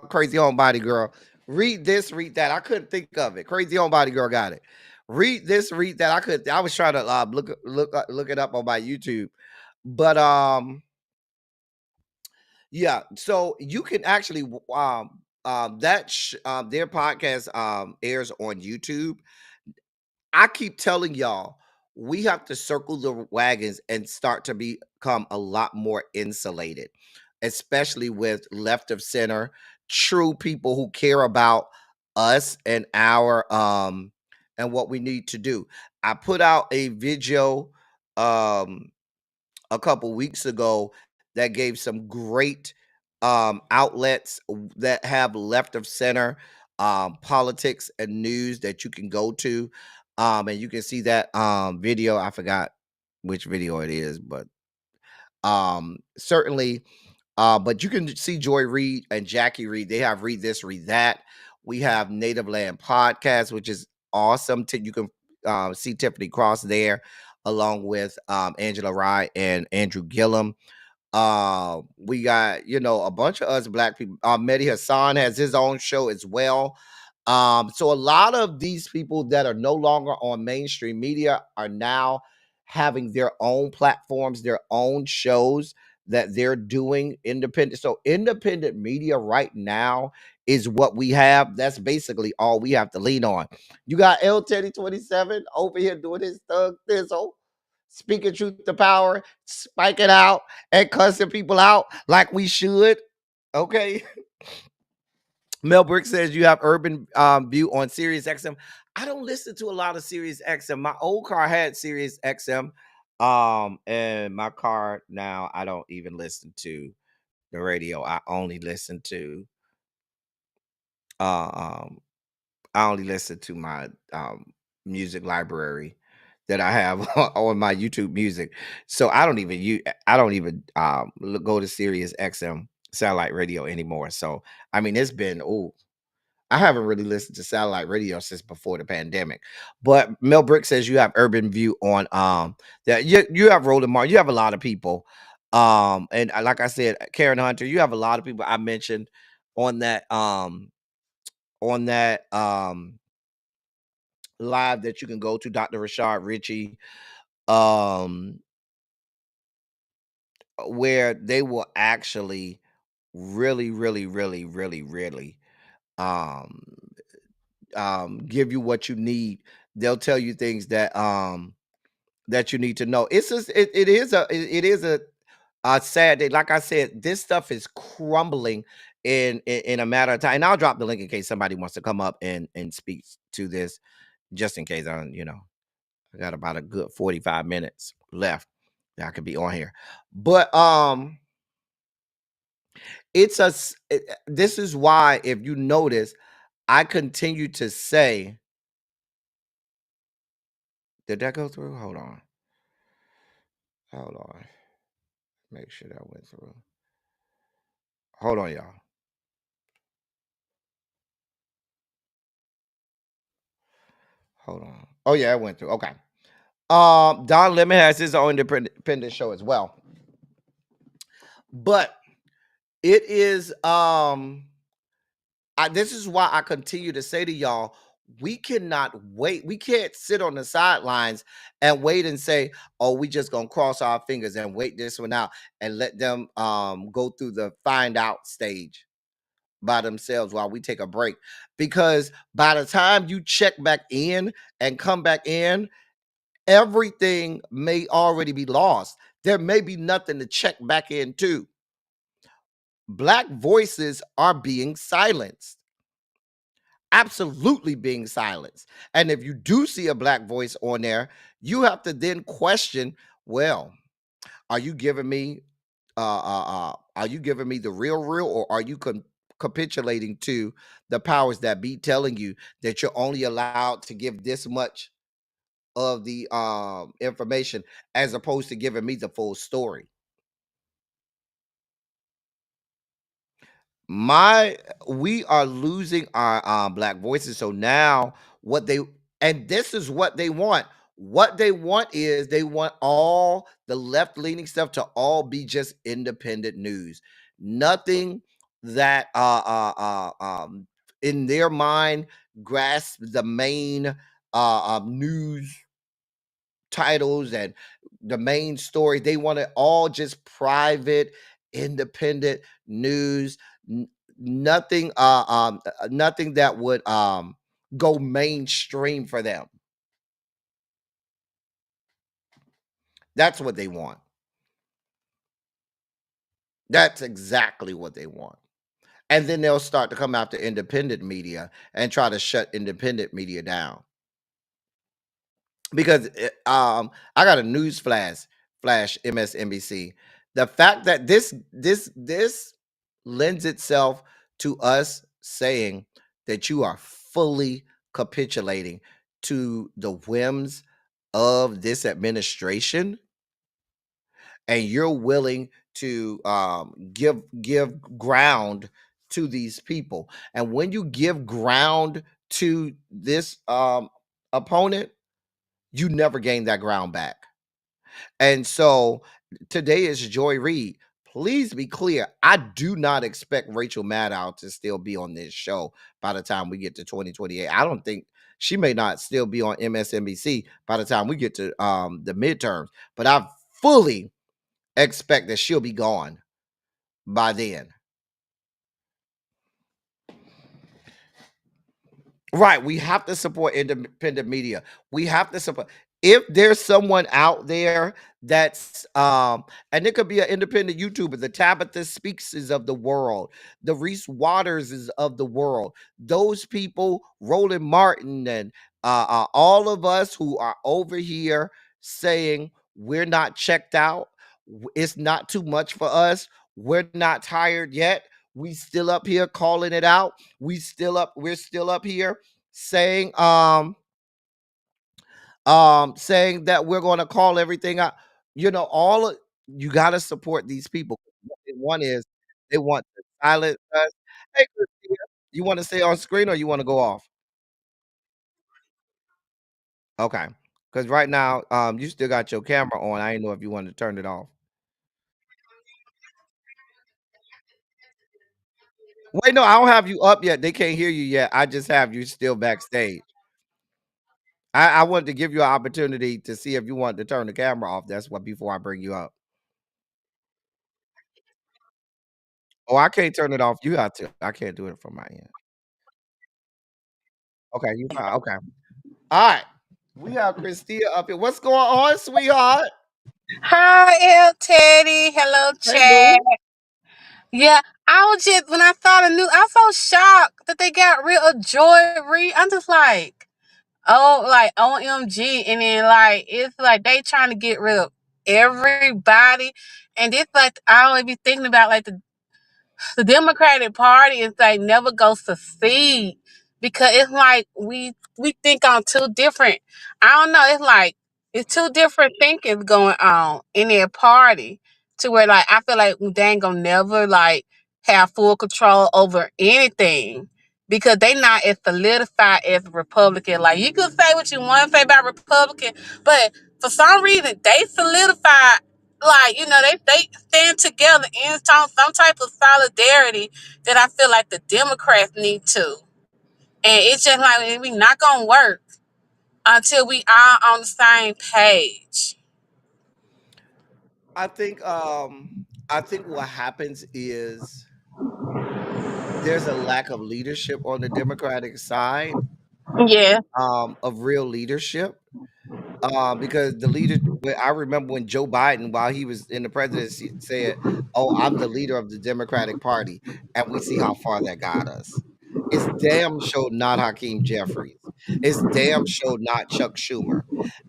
Crazy Homebody Girl. Read this, read that. I couldn't think of it. Crazy Homebody Girl got it. Read this, read that. I was trying to look it up on my YouTube. But yeah, so you can actually their podcast airs on YouTube. I keep telling y'all, we have to circle the wagons and start to become a lot more insulated, especially with left of center, true people who care about us and our and what we need to do. I put out a video a couple weeks ago that gave some great outlets that have left of center politics and news that you can go to, and you can see that video. I forgot which video it is, but certainly but you can see Joy Reid and Jackie Reid. They have Read This, Read That. We have Native Land Podcast, which is awesome. You can see Tiffany Cross there, along with Angela Rye and Andrew Gillum. We got, a bunch of us black people. Mehdi Hassan has his own show as well. So a lot of these people that are no longer on mainstream media are now having their own platforms, their own shows that they're doing independent. So independent media right now is what we have. That's basically all we have to lean on. You got L Teddy 27 over here doing his thug thizzle. speaking truth to power, spiking out and cussing people out like we should. Okay. Mel Brick says you have urban view on Sirius XM. I don't listen to a lot of Sirius XM. My old car had Sirius XM. And my car now, I don't even listen to the radio. I only listen to um my music library that I have on my YouTube music. So I don't even go to Sirius XM satellite radio anymore. So I mean, it's been I haven't really listened to satellite radio since before the pandemic. But Mel Brick says you have Urban View on that you have Roland Martin, you have a lot of people. And like I said, Karen Hunter, you have a lot of people I mentioned on that on that live that you can go to, Dr. Rashad Ritchie, um, where they will actually really, really, really, really, really um give you what you need. They'll tell you things that you need to know. It's just it is a sad day. Like I said, this stuff is crumbling in a matter of time. And I'll drop the link in case somebody wants to come up and speak to this, just in case I got about a good 45 minutes left that I could be on here. But this is why, if you notice, I continue to say, did that go through? Hold on. Hold on. Make sure that went through. Hold on, y'all. Hold on. Oh yeah, it went through. Okay. Don Lemon has his own independent show as well. But it is this is why I continue to say to y'all, we cannot wait. We can't sit on the sidelines and wait and say, oh, we just gonna cross our fingers and wait this one out and let them go through the find out stage by themselves while we take a break. Because by the time you check back in and come back in, everything may already be lost. There may be nothing to check back into. Black voices are being silenced. Absolutely being silenced. And if you do see a black voice on there, you have to then question, well, are you giving me the real, or are you capitulating to the powers that be telling you that you're only allowed to give this much of the information as opposed to giving me the full story? We are losing our black voices. So now this is what they want. What they want is they want all the left-leaning stuff to all be just independent news. Nothing that in their mind grasp the main news titles and the main story. They want it all just private, independent news. Nothing nothing that would go mainstream for them. That's what they want. That's exactly what they want. And then they'll start to come after independent media and try to shut independent media down. Because I got a news flash MSNBC. The fact that this lends itself to us saying that you are fully capitulating to the whims of this administration, and you're willing to give ground to these people. And when you give ground to this opponent, you never gain that ground back. And so today is Joy Reid. Please be clear. I do not expect Rachel Maddow to still be on this show by the time we get to 2028. I don't think she may not still be on MSNBC by the time we get to the midterms, but I fully expect that she'll be gone by then. Right. We have to support independent media. We have to support. if there's someone out there that's and it could be an independent YouTuber, the Tabitha Speakses of the world, the Reese Waterses of the world, those people, Roland Martin, and all of us who are over here saying we're not checked out, it's not too much for us, we're not tired yet, we still up here calling it out, we're still up here saying saying that we're going to call everything out. You know, you got to support these people. One is they want to silence us. Hey, Christina, you want to stay on screen or you want to go off? Okay, because right now, you still got your camera on. I didn't know if you wanted to turn it off. Wait, no, I don't have you up yet. They can't hear you yet. I just have you still backstage. I wanted to give you an opportunity to see if you wanted to turn the camera off. That's what before I bring you up. Oh, I can't turn it off. You have to. I can't do it from my end. Okay, you fine. Okay. All right. We have Christina up here. What's going on, sweetheart? Hi, El Teddy. Hello, Hey, Chad. boo. Yeah, I was just when I saw the news, I was so shocked that they got rid of Joy Reid. I'm just like, oh, like OMG, and then like it's like they trying to get rid of everybody, and it's like I only be thinking about like the Democratic Party is like never go succeed because it's like we think on two different. I don't know. It's like it's two different thinkings going on in their party to where like I feel like they ain't gonna never like have full control over anything because they not as solidified as Republican. Like you could say what you want to say about Republican, but for some reason they solidified like they stand together in some type of solidarity that I feel like the Democrats need to, and it's just like we not gonna work until we are on the same page. I think I think what happens is there's a lack of leadership on the Democratic side, Yeah. of real leadership. Because the leader, I remember when Joe Biden, while he was in the presidency, said, "Oh, I'm the leader of the Democratic Party," and we see how far that got us. It's damn sure not Hakeem Jeffries. It's damn sure not Chuck Schumer,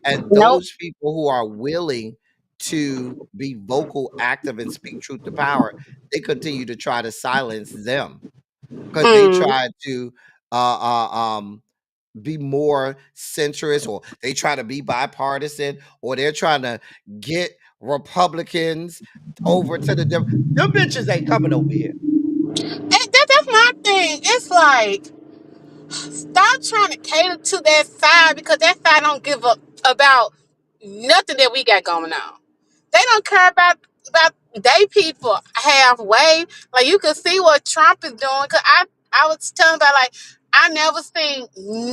and Nope. those people who are willing to be vocal, active, and speak truth to power, they continue to try to silence them because they Mm. try to uh, uh, um, be more centrist, or they try to be bipartisan, or they're trying to get Republicans over to them bitches ain't coming over here. And that's my thing. It's like stop trying to cater to that side because that side don't give up about nothing that we got going on. They don't care about they people halfway. Like you can see what Trump is doing. Cause I was telling about like I never seen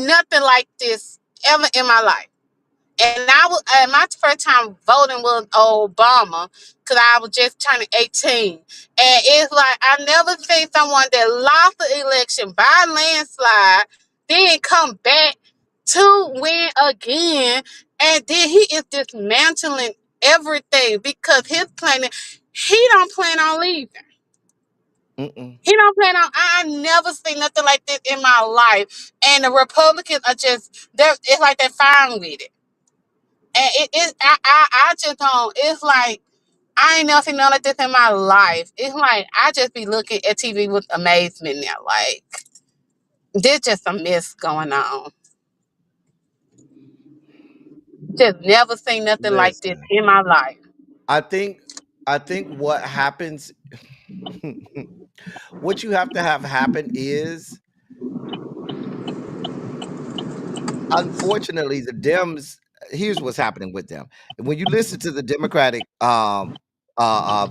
nothing like this ever in my life. And my first time voting was Obama because I was just turning 18. And it's like I never seen someone that lost the election by landslide, then come back to win again. And then he is dismantling everything because he don't plan on leaving. Mm-mm. He don't plan on. I never seen nothing like this in my life. And the Republicans are it's like they're fine with it. And I just don't. It's like I ain't never seen nothing like this in my life. It's like I just be looking at TV with amazement now. Like there's just a mess going on. Just never seen nothing like this Listen, in my life. I think I think what happens, what you have to have happen is, unfortunately, the Dems. Here's what's happening with them. When you listen to the Democratic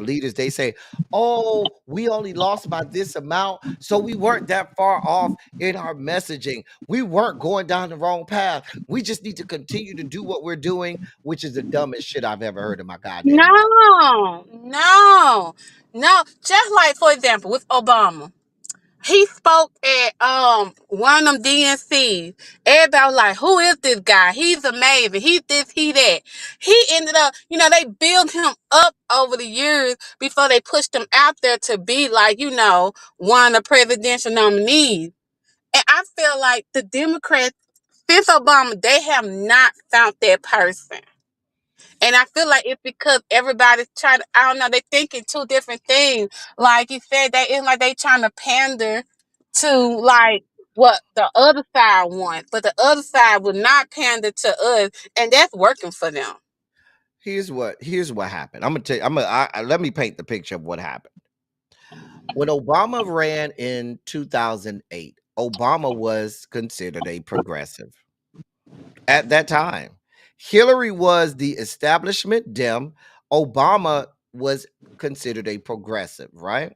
leaders, they say, "Oh, we only lost by this amount, so we weren't that far off in our messaging. We weren't going down the wrong path. We just need to continue to do what we're doing," which is the dumbest shit I've ever heard in my goddamn life. No, no, no. Just like for example with Obama. he spoke at one of them DNCs. Everybody was like, "Who is this guy? He's amazing. He's this, he that." He ended up, they built him up over the years before they pushed him out there to be like, one of the presidential nominees. And I feel like the Democrats, since Obama, they have not found that person. And I feel like it's because everybody's trying to, I don't know, they thinking two different things. Like you said, it's like they trying to pander to like what the other side wants, but the other side will not pander to us, and that's working for them. Here's what happened. I'm gonna tell you. Let me paint the picture of what happened. When Obama ran in 2008, Obama was considered a progressive at that time. Hillary was the establishment Dem. Obama was considered a progressive, right?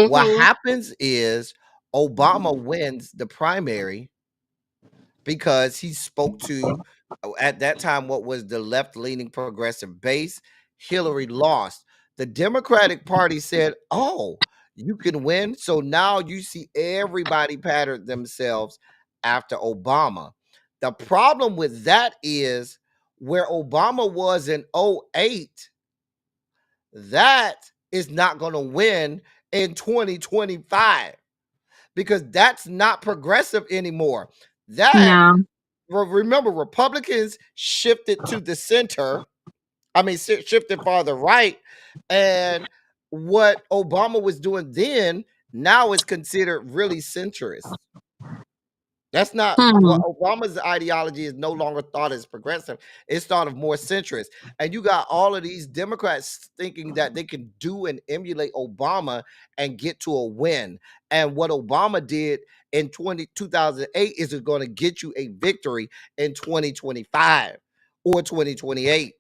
What Mm-hmm. happens is Obama wins the primary because he spoke to, at that time, what was the left-leaning progressive base. Hillary lost. The Democratic Party said, "Oh, you can win." So now you see everybody patterned themselves after Obama. The problem with that is where Obama was in '08, that is not going to win in 2025 because that's not progressive anymore. That, No. remember, Republicans shifted to the center. I mean, shifted farther right. And what Obama was doing then now is considered really centrist. That's not what Hmm. Obama's ideology is, no longer thought as progressive. It's thought of more centrist. And you got all of these Democrats thinking that they can do and emulate Obama and get to a win. And what Obama did in 2008 is going to get you a victory in 2025 or 2028.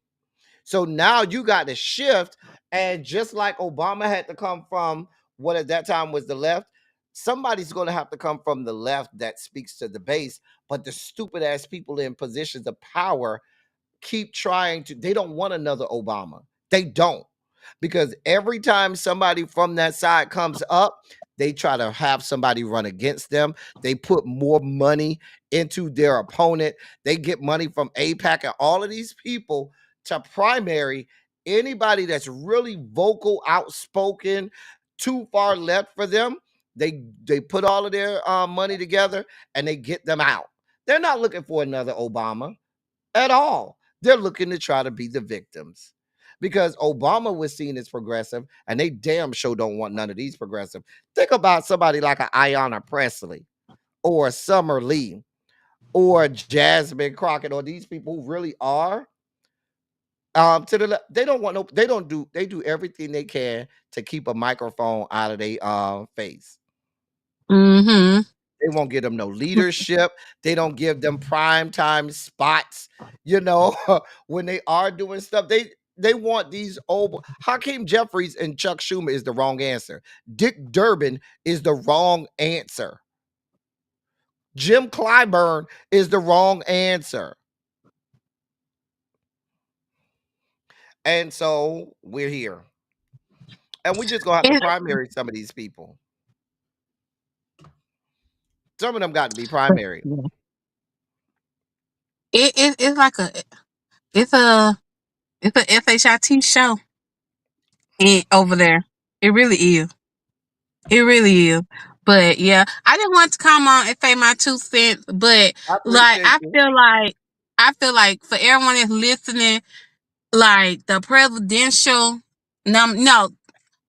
So now you got to shift. And just like Obama had to come from what at that time was the left, somebody's going to have to come from the left that speaks to the base. But the stupid ass people in positions of power keep trying to, they don't want another Obama. They don't. Because every time somebody from that side comes up, they try to have somebody run against them. They put more money into their opponent. They get money from AIPAC and all of these people to primary anybody that's really vocal, outspoken, too far left for them. They put all of their money together and they get them out. They're not looking for another Obama at all. They're looking to try to be the victims because Obama was seen as progressive, and they damn sure don't want none of these progressive. Think about somebody like a Ayanna Presley or Summer Lee or Jasmine Crockett or these people who really are to the left. They don't want no. They do everything they can to keep a microphone out of their face. Mm-hmm. They won't give them no leadership. They don't give them prime time spots. When they are doing stuff, they want these old Hakeem Jeffries and Chuck Schumer is the wrong answer. Dick Durbin is the wrong answer. Jim Clyburn is the wrong answer. And so we're here. And we just gonna have to It, primary some of these people. Some of them got to be primary. it's like it's a it's a SHIT show over there. It really is. It really is. But yeah, I just want to come on and say my 2 cents. But I like, appreciate you. I feel like for everyone that's listening, like the presidential, no,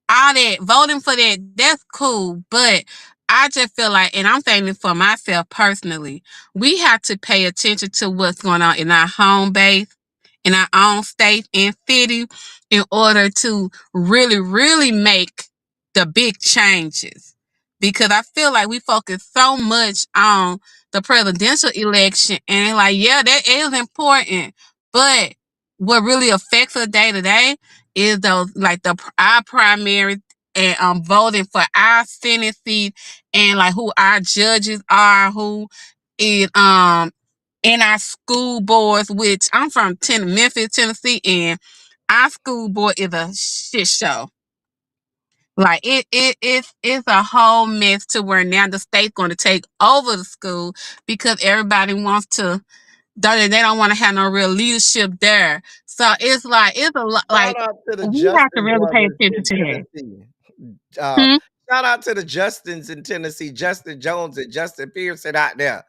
all that voting for that's cool. But I just feel like, and I'm saying this for myself personally, we have to pay attention to what's going on in our home base, in our own state and city, in order to really, really make the big changes. Because I feel like we focus so much on the presidential election, and like, yeah, that is important, but what really affects us day to day is those like our primary and voting for our Senate seat, and like who our judges are, who is in our school boards, which I'm from Memphis, Tennessee, and our school board is a shit show. Like it's a whole mess to where now the state's going to take over the school because everybody wants to. They don't want to have no real leadership there. So it's like it's a lot. Shout Like out to the we have to Justin really pay brothers attention in to that. Tennessee. Uh, Hmm? shout out to the Justins in Tennessee, Justin Jones and Justin Pearson out there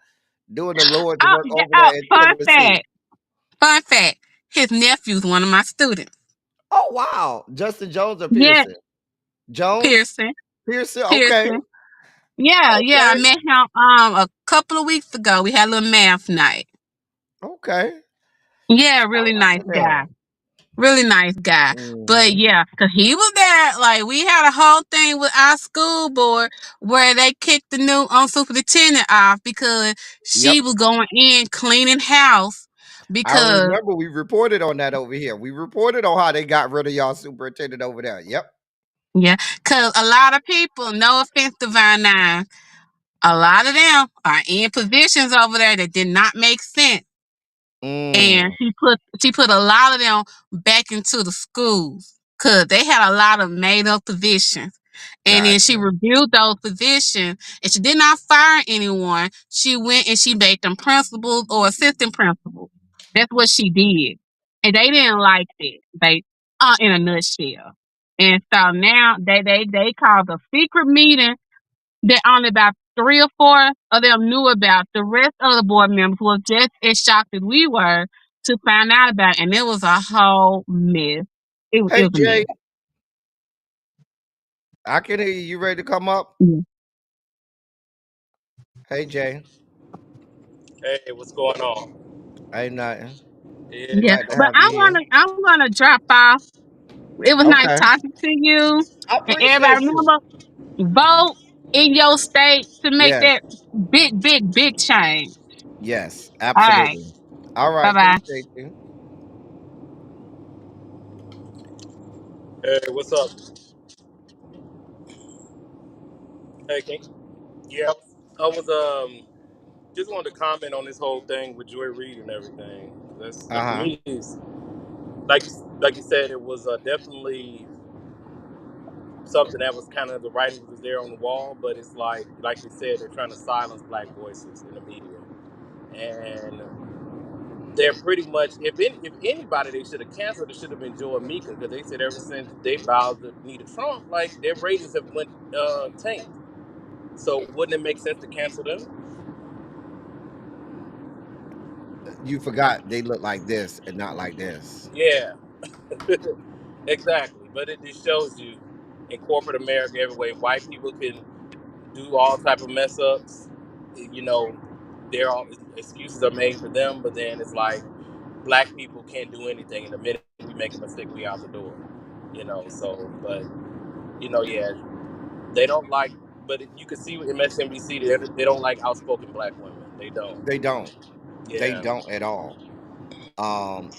doing the Lord's Oh, work yeah, over oh, there in fun Tennessee. fact. Fun fact. His nephew's one of my students. Oh wow, Justin Jones or Yeah, Pearson? Jones, Pearson. Pearson. Okay, Pearson. Yeah, yeah. I okay, met him a couple of weeks ago. We had a little math night. okay. Yeah, Shout really out nice to guy. them. Really nice guy. But Hmm. yeah, cause he was there. Like we had a whole thing with our school board where they kicked the new superintendent off because she Yep, was going in cleaning house I because remember we reported on that over here. We reported on how they got rid of y'all superintendent over there. Yep. yeah, cause a lot of people, no offense to Vine Nine, a lot of them are in positions over there that did not make sense. And Mm, she put a lot of them back into the schools because they had a lot of made up positions. And then she gotcha. reviewed those positions and she did not fire anyone. She went and she made them principals or assistant principals. That's what she did. And they didn't like it. They in a nutshell. And so now they called a secret meeting that only about 3 or 4 of them knew about. The rest of the board members was just as shocked as we were to find out about it. And it was a whole mess. It Hey was a Jay, mess. I can hear you. You ready to come up? Yeah. Hey Jay, Hey, what's going on? ain't nothing. Yeah, Yeah. Glad to But have you here. I'm gonna drop off. It was nice Okay, talking to you. I And everybody appreciate you. remember, vote in your state to make Yes, that big change. yes, All right. absolutely. All right, Bye bye. appreciate you. hey, what's up? Hey, yeah, I was just wanted to comment on this whole thing with Joy Reid and everything. That's Uh to huh. me is like you said, it was definitely something that was kind of the writing was there on the wall, but it's like you said, they're trying to silence black voices in the media, and they're pretty much if anybody they should have canceled, it should have been Joe and Mika because they said ever since they bowed the knee to Trump, like their ratings have went tanked. So wouldn't it make sense to cancel them? You forgot they look like this and not like this. Yeah, exactly. But it just shows you in corporate America, every way white people can do all type of mess ups. You know, they're all excuses are made for them, but then it's like black people can't do anything. And the minute we make a mistake, we out the door. You know, so but yeah, they don't like. But you can see with MSNBC, they don't like outspoken black women. They don't. They don't. They Yeah. don't at all.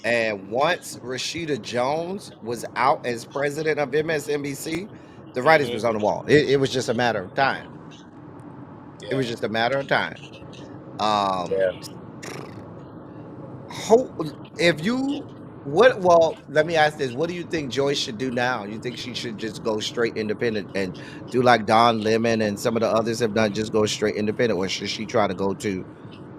And once Rashida Jones was out as president of MSNBC, the writings was on Hmm. the wall. It was just a matter of time. It Yeah. was just a matter of time. Um, Yeah. Ho if you what well, let me ask this. What do you think Joyce should do now? You think she should just go straight independent and do like Don Lemon and some of the others have done, just go straight independent, or should she try to go to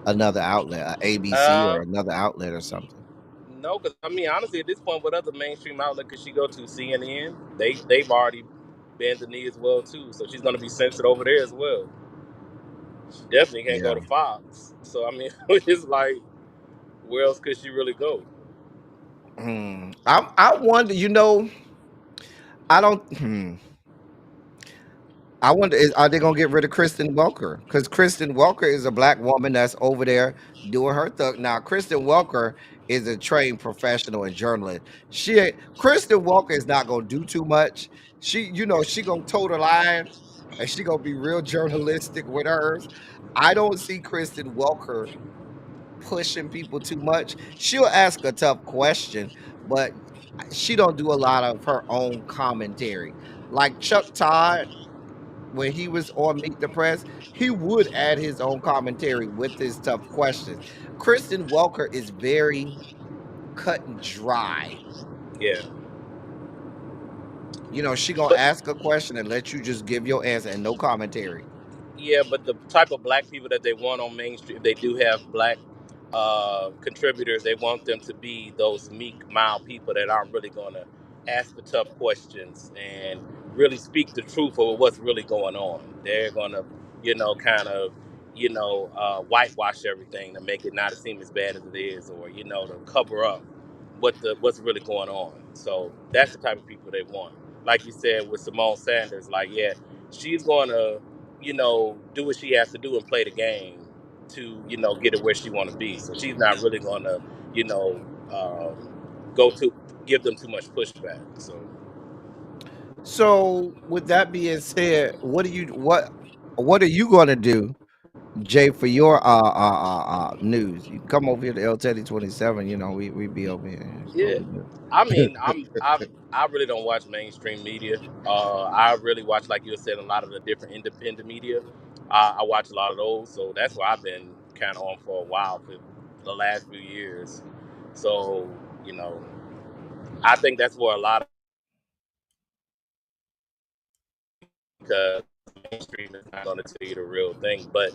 another outlet, a ABC Uh, or another outlet or something? no, because I mean, honestly, at this point, what other mainstream outlet could she go to? CNN. They've already bent the knee as well too, so she's going to be censored over there as well. She definitely can't go Yeah. to Fox. So I mean, it's like, where else could she really go? I wonder, I don't I wonder, are they gonna get rid of Kristen Welker? Because Kristen Welker is a black woman that's over there doing her thug. Now, Kristen Welker is a trained professional and journalist. Kristen Welker is not gonna do too much. She gonna toe the line and she gonna be real journalistic with hers. I don't see Kristen Welker pushing people too much. She'll ask a tough question, but she don't do a lot of her own commentary. Like Chuck Todd, when he was on Meet the Press, he would add his own commentary with his tough questions. Kristen Welker is very cut and dry. Yeah. She gonna But ask a question and let you just give your answer and no commentary. yeah, but the type of black people that they want on Main Street, if they do have black contributors, they want them to be those meek, mild people that aren't really going to ask the tough questions and really speak the truth of what's really going on. They're going to, kind of, whitewash everything to make it not seem as bad as it is, or to cover up what's really going on. So that's the type of people they want. Like you said with Simone Sanders, like yeah, she's going to do what she has to do and play the game to, get it where she want to be. So she's not really going to, go to give them too much pushback. So So with that being said, what are you gonna do, Jay, for your news? You can come over here to L Teddy 27. We be over here. That's what yeah, we do. I mean, I really don't watch mainstream media. I really watch, like you said, a lot of the different independent media. I watch a lot of those, so that's where I've been kind of on for a while for the last few years. So you know, I think that's where a lot of, because mainstream is not going to tell you the real thing. But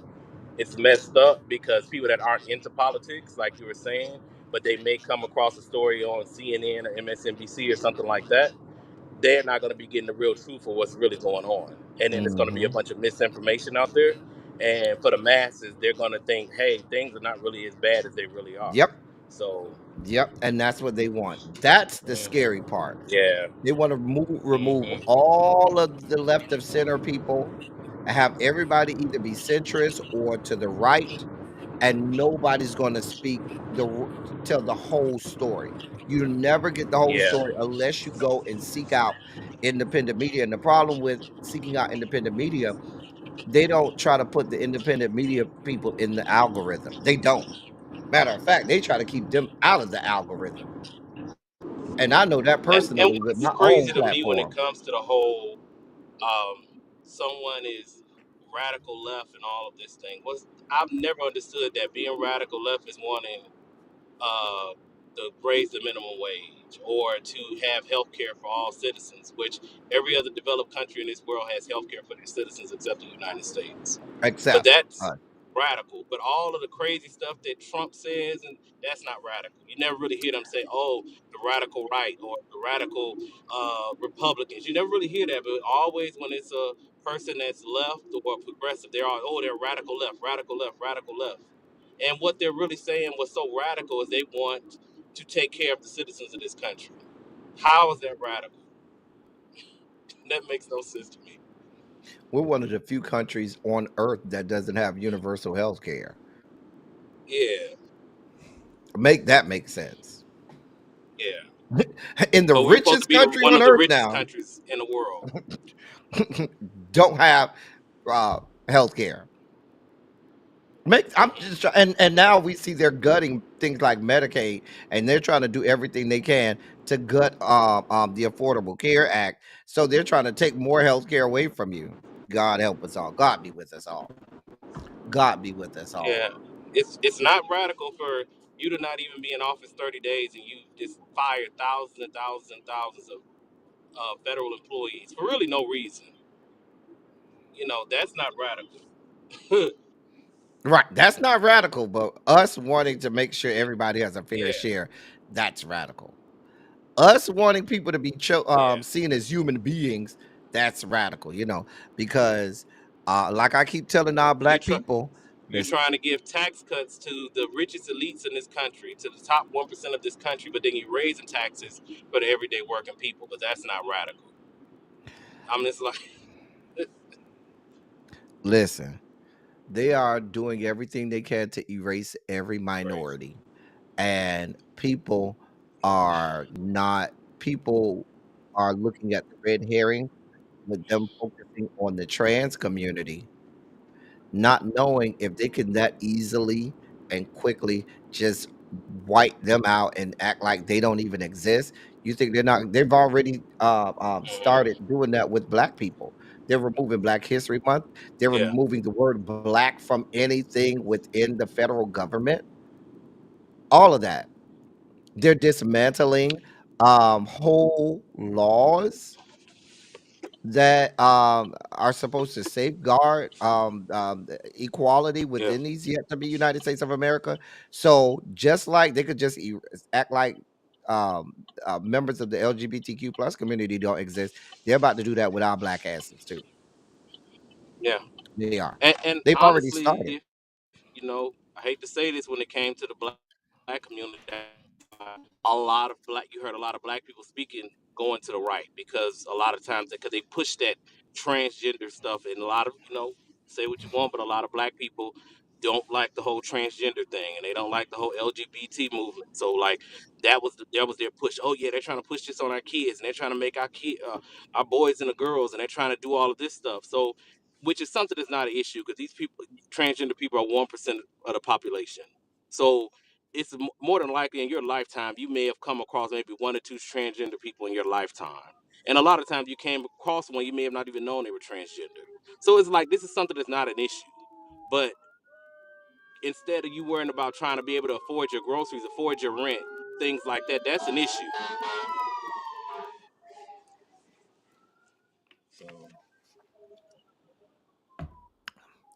it's messed up because people that aren't into politics, like you were saying, but they may come across a story on CNN or MSNBC or something like that, they're not going to be getting the real truth of what's really going on. And then it's going to be a Hmm. bunch of misinformation out there. And for the masses, they're going to think, hey, things are not really as bad as they really are. Yep. So, Yep. And that's what they want. That's the mm, scary part. yeah. They want to remove Hmm. all of the left of center people and have everybody either be centrist or to the right, and nobody's going to tell the whole story. You never get the whole Yeah. story unless you go and seek out independent media. And the problem with seeking out independent media, they don't try to put the independent media people in the algorithm. They don't. Matter of fact, they try to keep them out of the algorithm. And I know that And personally with what's my own crazy to me when it platform. comes to the whole um, someone is radical left and all of this thing was, I've never understood that being radical left is wanting uh, to raise the minimum wage or to have health care for all citizens, which every other developed country in this world has health care for their citizens except the United States. But Except that's us. radical. But all of the crazy stuff that Trump says, and that's not radical. You never really hear them say, "Oh, the radical right" or the radical Republicans. You never really hear that. But always when it's a person that's left or progressive, they're all, "Oh, they're radical left, radical left, radical left." And what they're really saying was so radical is they want to take care of the citizens of this country. How is that radical? That makes no sense to me. We're one of the few countries on earth that doesn't have universal health care. Yeah, Make that make sense. yeah. In the But we're supposed to richest be country one on of the earth richest now, countries in the world. don't have health care. I'm just and now we see they're gutting things like Medicaid, and they're trying to do everything they can to gut the Affordable Care Act. So they're trying to take more health care away from you. God help us all. God be with us all. God be with us all. Yeah, it's not radical for you to not even be in office 30 days and you just fire thousands and thousands and thousands of federal employees for really no reason. That's not radical. Right. That's not radical, but us wanting to make sure everybody has a fair Yeah, share, that's radical. Us wanting people to be yeah. seen as human beings, that's radical, because like I keep telling our You're black try, people, you're this trying to give tax cuts to the richest elites in this country, to the top 1% of this country, but then you're raising taxes for the everyday working people. But that's not radical. I'm just like, listen, they are doing everything they can to erase every crazy. minority. And people are looking at the red herring with them focusing on the trans community, not knowing if they can that easily and quickly just wipe them out and act like they don't even exist. You think they're not? They've already Hmm. started doing that with black people. They're removing Black History Month. They're Yeah, removing the word black from anything within the federal government. All of that. They're dismantling whole laws that are supposed to safeguard equality Yeah, within these yet to be United States of America. So just like they could just act like um, members of the LGBTQ plus community don't exist, they're about to do that with our black asses too. yeah. They are. And They've already honestly, started. I hate to say this when it came to the black community, a lot of black you heard a lot of black people speaking going to the right because a lot of times because they push that transgender stuff and a lot of say what you want, but a lot of black people don't like the whole transgender thing and they don't like the whole LGBT movement. So like that was their push. Oh yeah, they're trying to push this on our kids and they're trying to make our boys and the girls and they're trying to do all of this stuff. So which is something that's not an issue because these people transgender people are 1% of the population. So it's more than likely in your lifetime you may have come across maybe one or two transgender people in your lifetime, and a lot of times you came across one you may have not even known they were transgender. So it's like this is something that's not an issue, but instead of you worrying about trying to be able to afford your groceries, afford your rent, things like that, that's an issue. So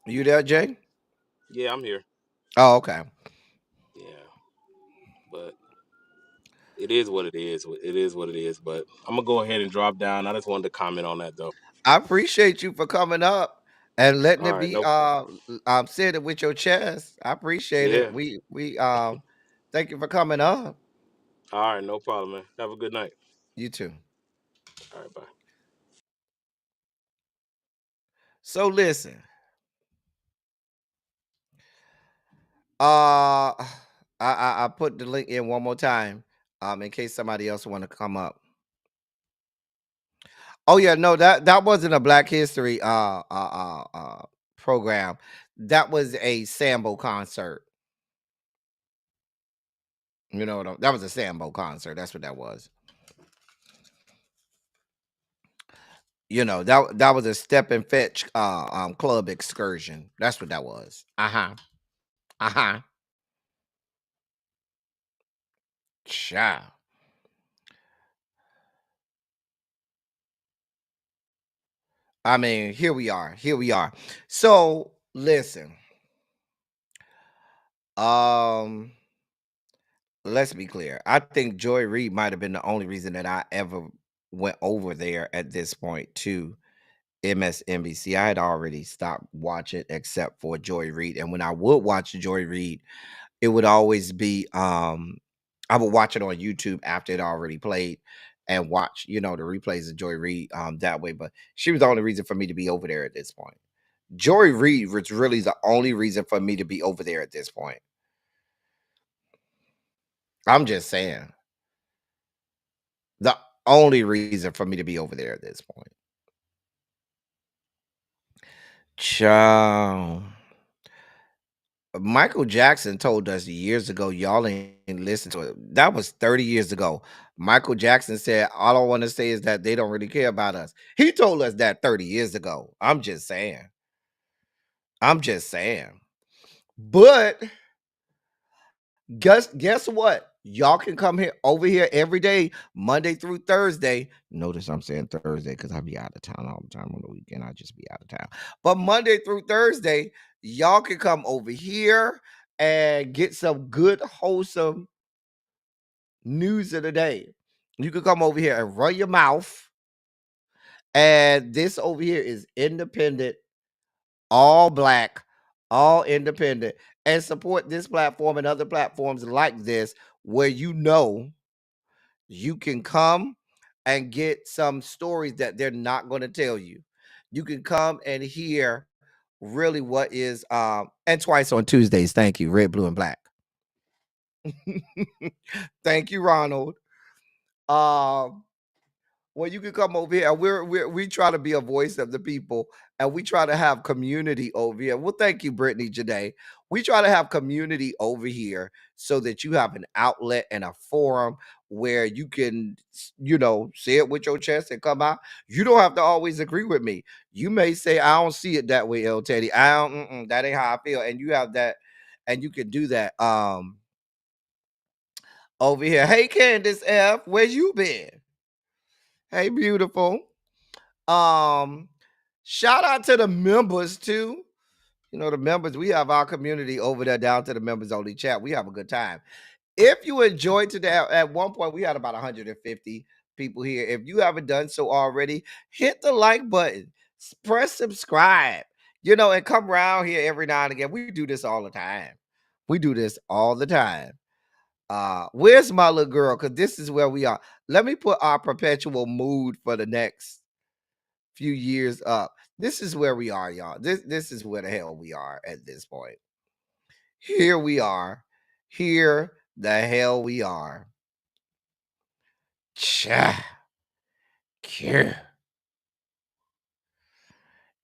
You there, Jay? yeah, I'm here. Oh, okay. Yeah, but it is what it is. It is what it is. But I'm gonna go ahead and drop down. I just wanted to comment on that though. I appreciate you for coming up and letting All it right, be no, said it with your chest. I appreciate yeah, it. We thank you for coming up. all right, no problem, man. Have a good night. You too. All right, bye. So listen, uh I put the link in one more time in case somebody else want to come up. Oh yeah, no, that wasn't a Black History program. That was a Sambo concert. You know what that was a Sambo concert. That's what that was. You know, that was a step and fetch club excursion. That's what that was. Uh-huh. Uh-huh. Child. I mean, here we are. Here we are. So listen. Um, let's be clear. I think Joy Reid might have been the only reason that I ever went over there at this point to MSNBC. I had already stopped watching except for Joy Reid. And when I would watch Joy Reid, it would always be I would watch it on YouTube after it already played and watch, the replays of Joy Reid that way. But she was the only reason for me to be over there at this point. Joy Reid was really the only reason for me to be over there at this point. I'm just saying. The only reason for me to be over there at this point. Ciao. Michael Jackson told us years ago, y'all ain't listen to it. That was 30 years ago. Michael Jackson said, all I want to say is that they don't really care about us. He told us that 30 years ago. I'm just saying. I'm just saying. But guess what? Y'all can come here over here every day, Monday through Thursday. Notice I'm saying Thursday because I be out of town all the time on the weekend. I just be out of town. But Monday through Thursday, y'all can come over here and get some good, wholesome news of the day. You can come over here and run your mouth. And this over here is independent, all black, all independent, and support this platform and other platforms like this where you can come and get some stories that they're not going to tell you. You can come and hear really what is and twice on Tuesdays. Thank you, red, blue, and black. Thank you, Ronald. Um Well, you can come over here. We try to be a voice of the people, and we try to have community over here. Well, thank you, Brittany, today. We try to have community over here so that you have an outlet and a forum where you can, say it with your chest and come out. You don't have to always agree with me. You may say, I don't see it that way, El Teddy. I don't, that ain't how I feel. And you have that, and you can do that. Over here. Hey, Candace F, where you been? Hey, beautiful. Shout out to the members too. You know, the members, we have our community over there down to the members only chat. We have a good time. If you enjoyed today, at one point we had about 150 people here. If you haven't done so already, hit the like button, press subscribe, you know, and come around here every now and again. We do this all the time. We do this all the time. Where's my little girl? Because this is where we are. Let me put our perpetual mood for the next few years up. This is where we are, y'all. This is where the hell we are at this point. Here we are. Here the hell we are. Cha. Care.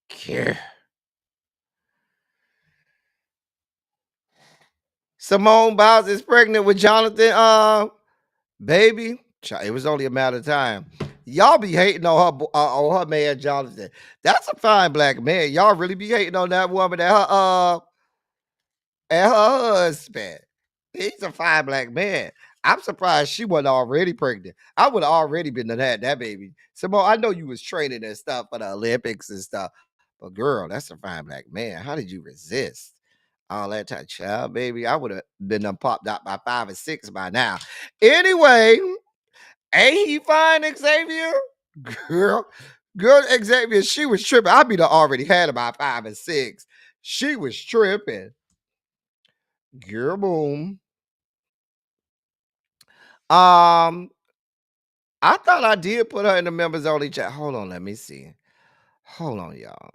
Care. Simone Biles is pregnant with Jonathan. Baby. It was only a matter of time. Y'all be hating on her man Jonathan. That's a fine black man. Y'all really be hating on that woman and her husband. He's a fine black man. I'm surprised she wasn't already pregnant. I would have already been had that baby. Simone, I know you was training and stuff for the Olympics and stuff, but girl, that's a fine black man. How did you resist all that time, child, baby? I would have been popped out by 5 or 6 by now. Anyway, ain't he fine, Xavier? Girl, Xavier, she was tripping. I be already had about 5 and 6. She was tripping. Girl, boom. I thought I did put her in the members only chat. Hold on, let me see. Hold on, y'all.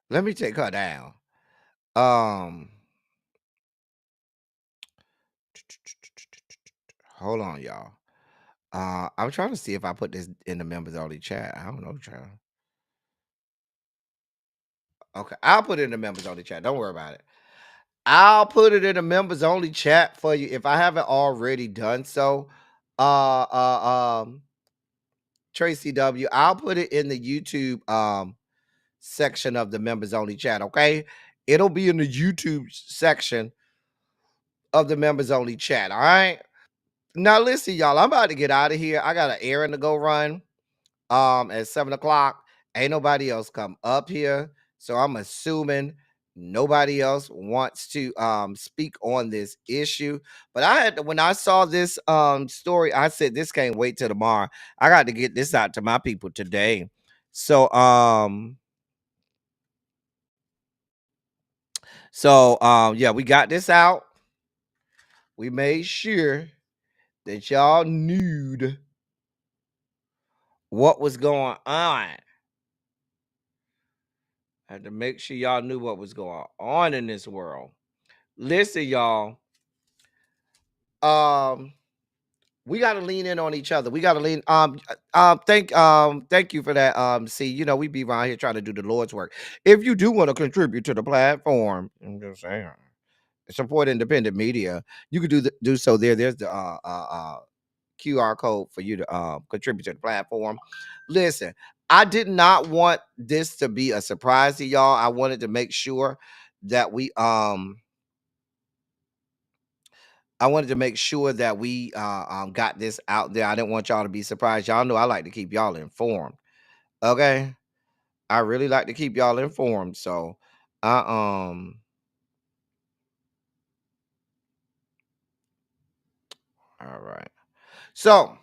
Let me take her down. Hold on, y'all. I'm trying to see if I put this in the members only chat. I don't know, child. Okay, I'll put it in the members only chat. Don't worry about it. I'll put it in the members only chat for you if I haven't already done so. Tracy W. I'll put it in the YouTube section of the members only chat. Okay, it'll be in the YouTube section of the members only chat. All right. Now listen, y'all. I'm about to get out of here. I got an errand to go run. At 7 o'clock. Ain't nobody else come up here, so I'm assuming nobody else wants to speak on this issue. But I had to, when I saw this story, I said this can't wait till tomorrow. I got to get this out to my people today. So yeah, we got this out. We made sure that y'all knew what was going on. I had to make sure y'all knew what was going on in this world. Listen, y'all. We gotta lean in on each other. We gotta lean. Thank you for that. See, you know, we be around here trying to do the Lord's work. If you do want to contribute to the platform, I'm just saying, support independent media. You could do so there. There's the QR code for you to contribute to the platform. Listen, I did not want this to be a surprise to y'all. I wanted to make sure that we got this out there. I didn't want y'all to be surprised. Y'all know I like to keep y'all informed. Okay, I really like to keep y'all informed. So, all right. So,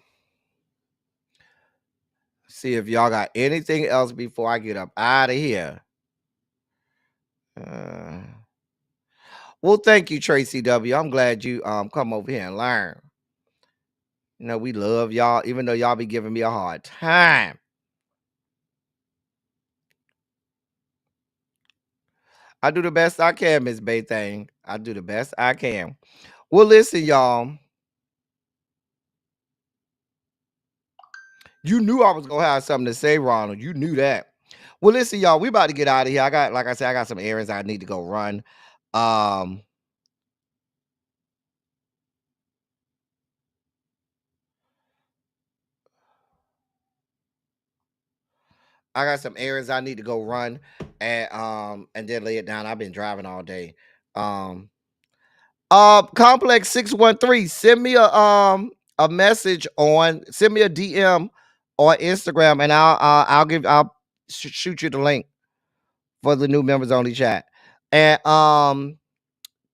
see if y'all got anything else before I get up out of here. Well, thank you, Tracy W. I'm glad you come over here and learn. You know, we love y'all, even though y'all be giving me a hard time. I do the best I can, Miss Baythang. I do the best I can. Well, listen, y'all. You knew I was gonna have something to say, Ronald. You knew that. Well, listen, y'all. We about to get out of here. I got, like I said, I got some errands I need to go run. I got some errands I need to go run and then lay it down. I've been driving all day. Complex 613, send me a a message send me a DM on Instagram, and I'll shoot you the link for the new members only chat. And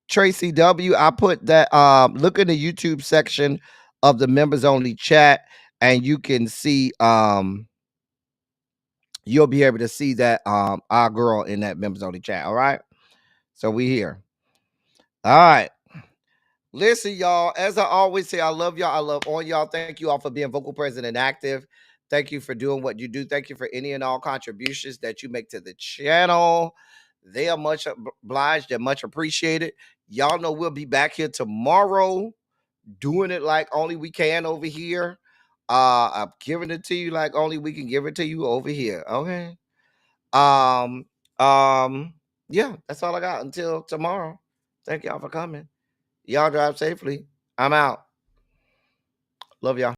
Tracy W, I put that look in the YouTube section of the members only chat, and you can see you'll be able to see that our girl in that members only chat. All right. So we here. All right. Listen, y'all, as I always say, I love y'all. I love all y'all. Thank you all for being vocal, present, and active. Thank you for doing what you do. Thank you for any and all contributions that you make to the channel. They are much obliged. They're much appreciated. Y'all know we'll be back here tomorrow doing it like only we can over here. I'm giving it to you like only we can give it to you over here. Okay. Um, yeah, that's all I got until tomorrow. Thank y'all for coming. Y'all drive safely. I'm out. Love y'all.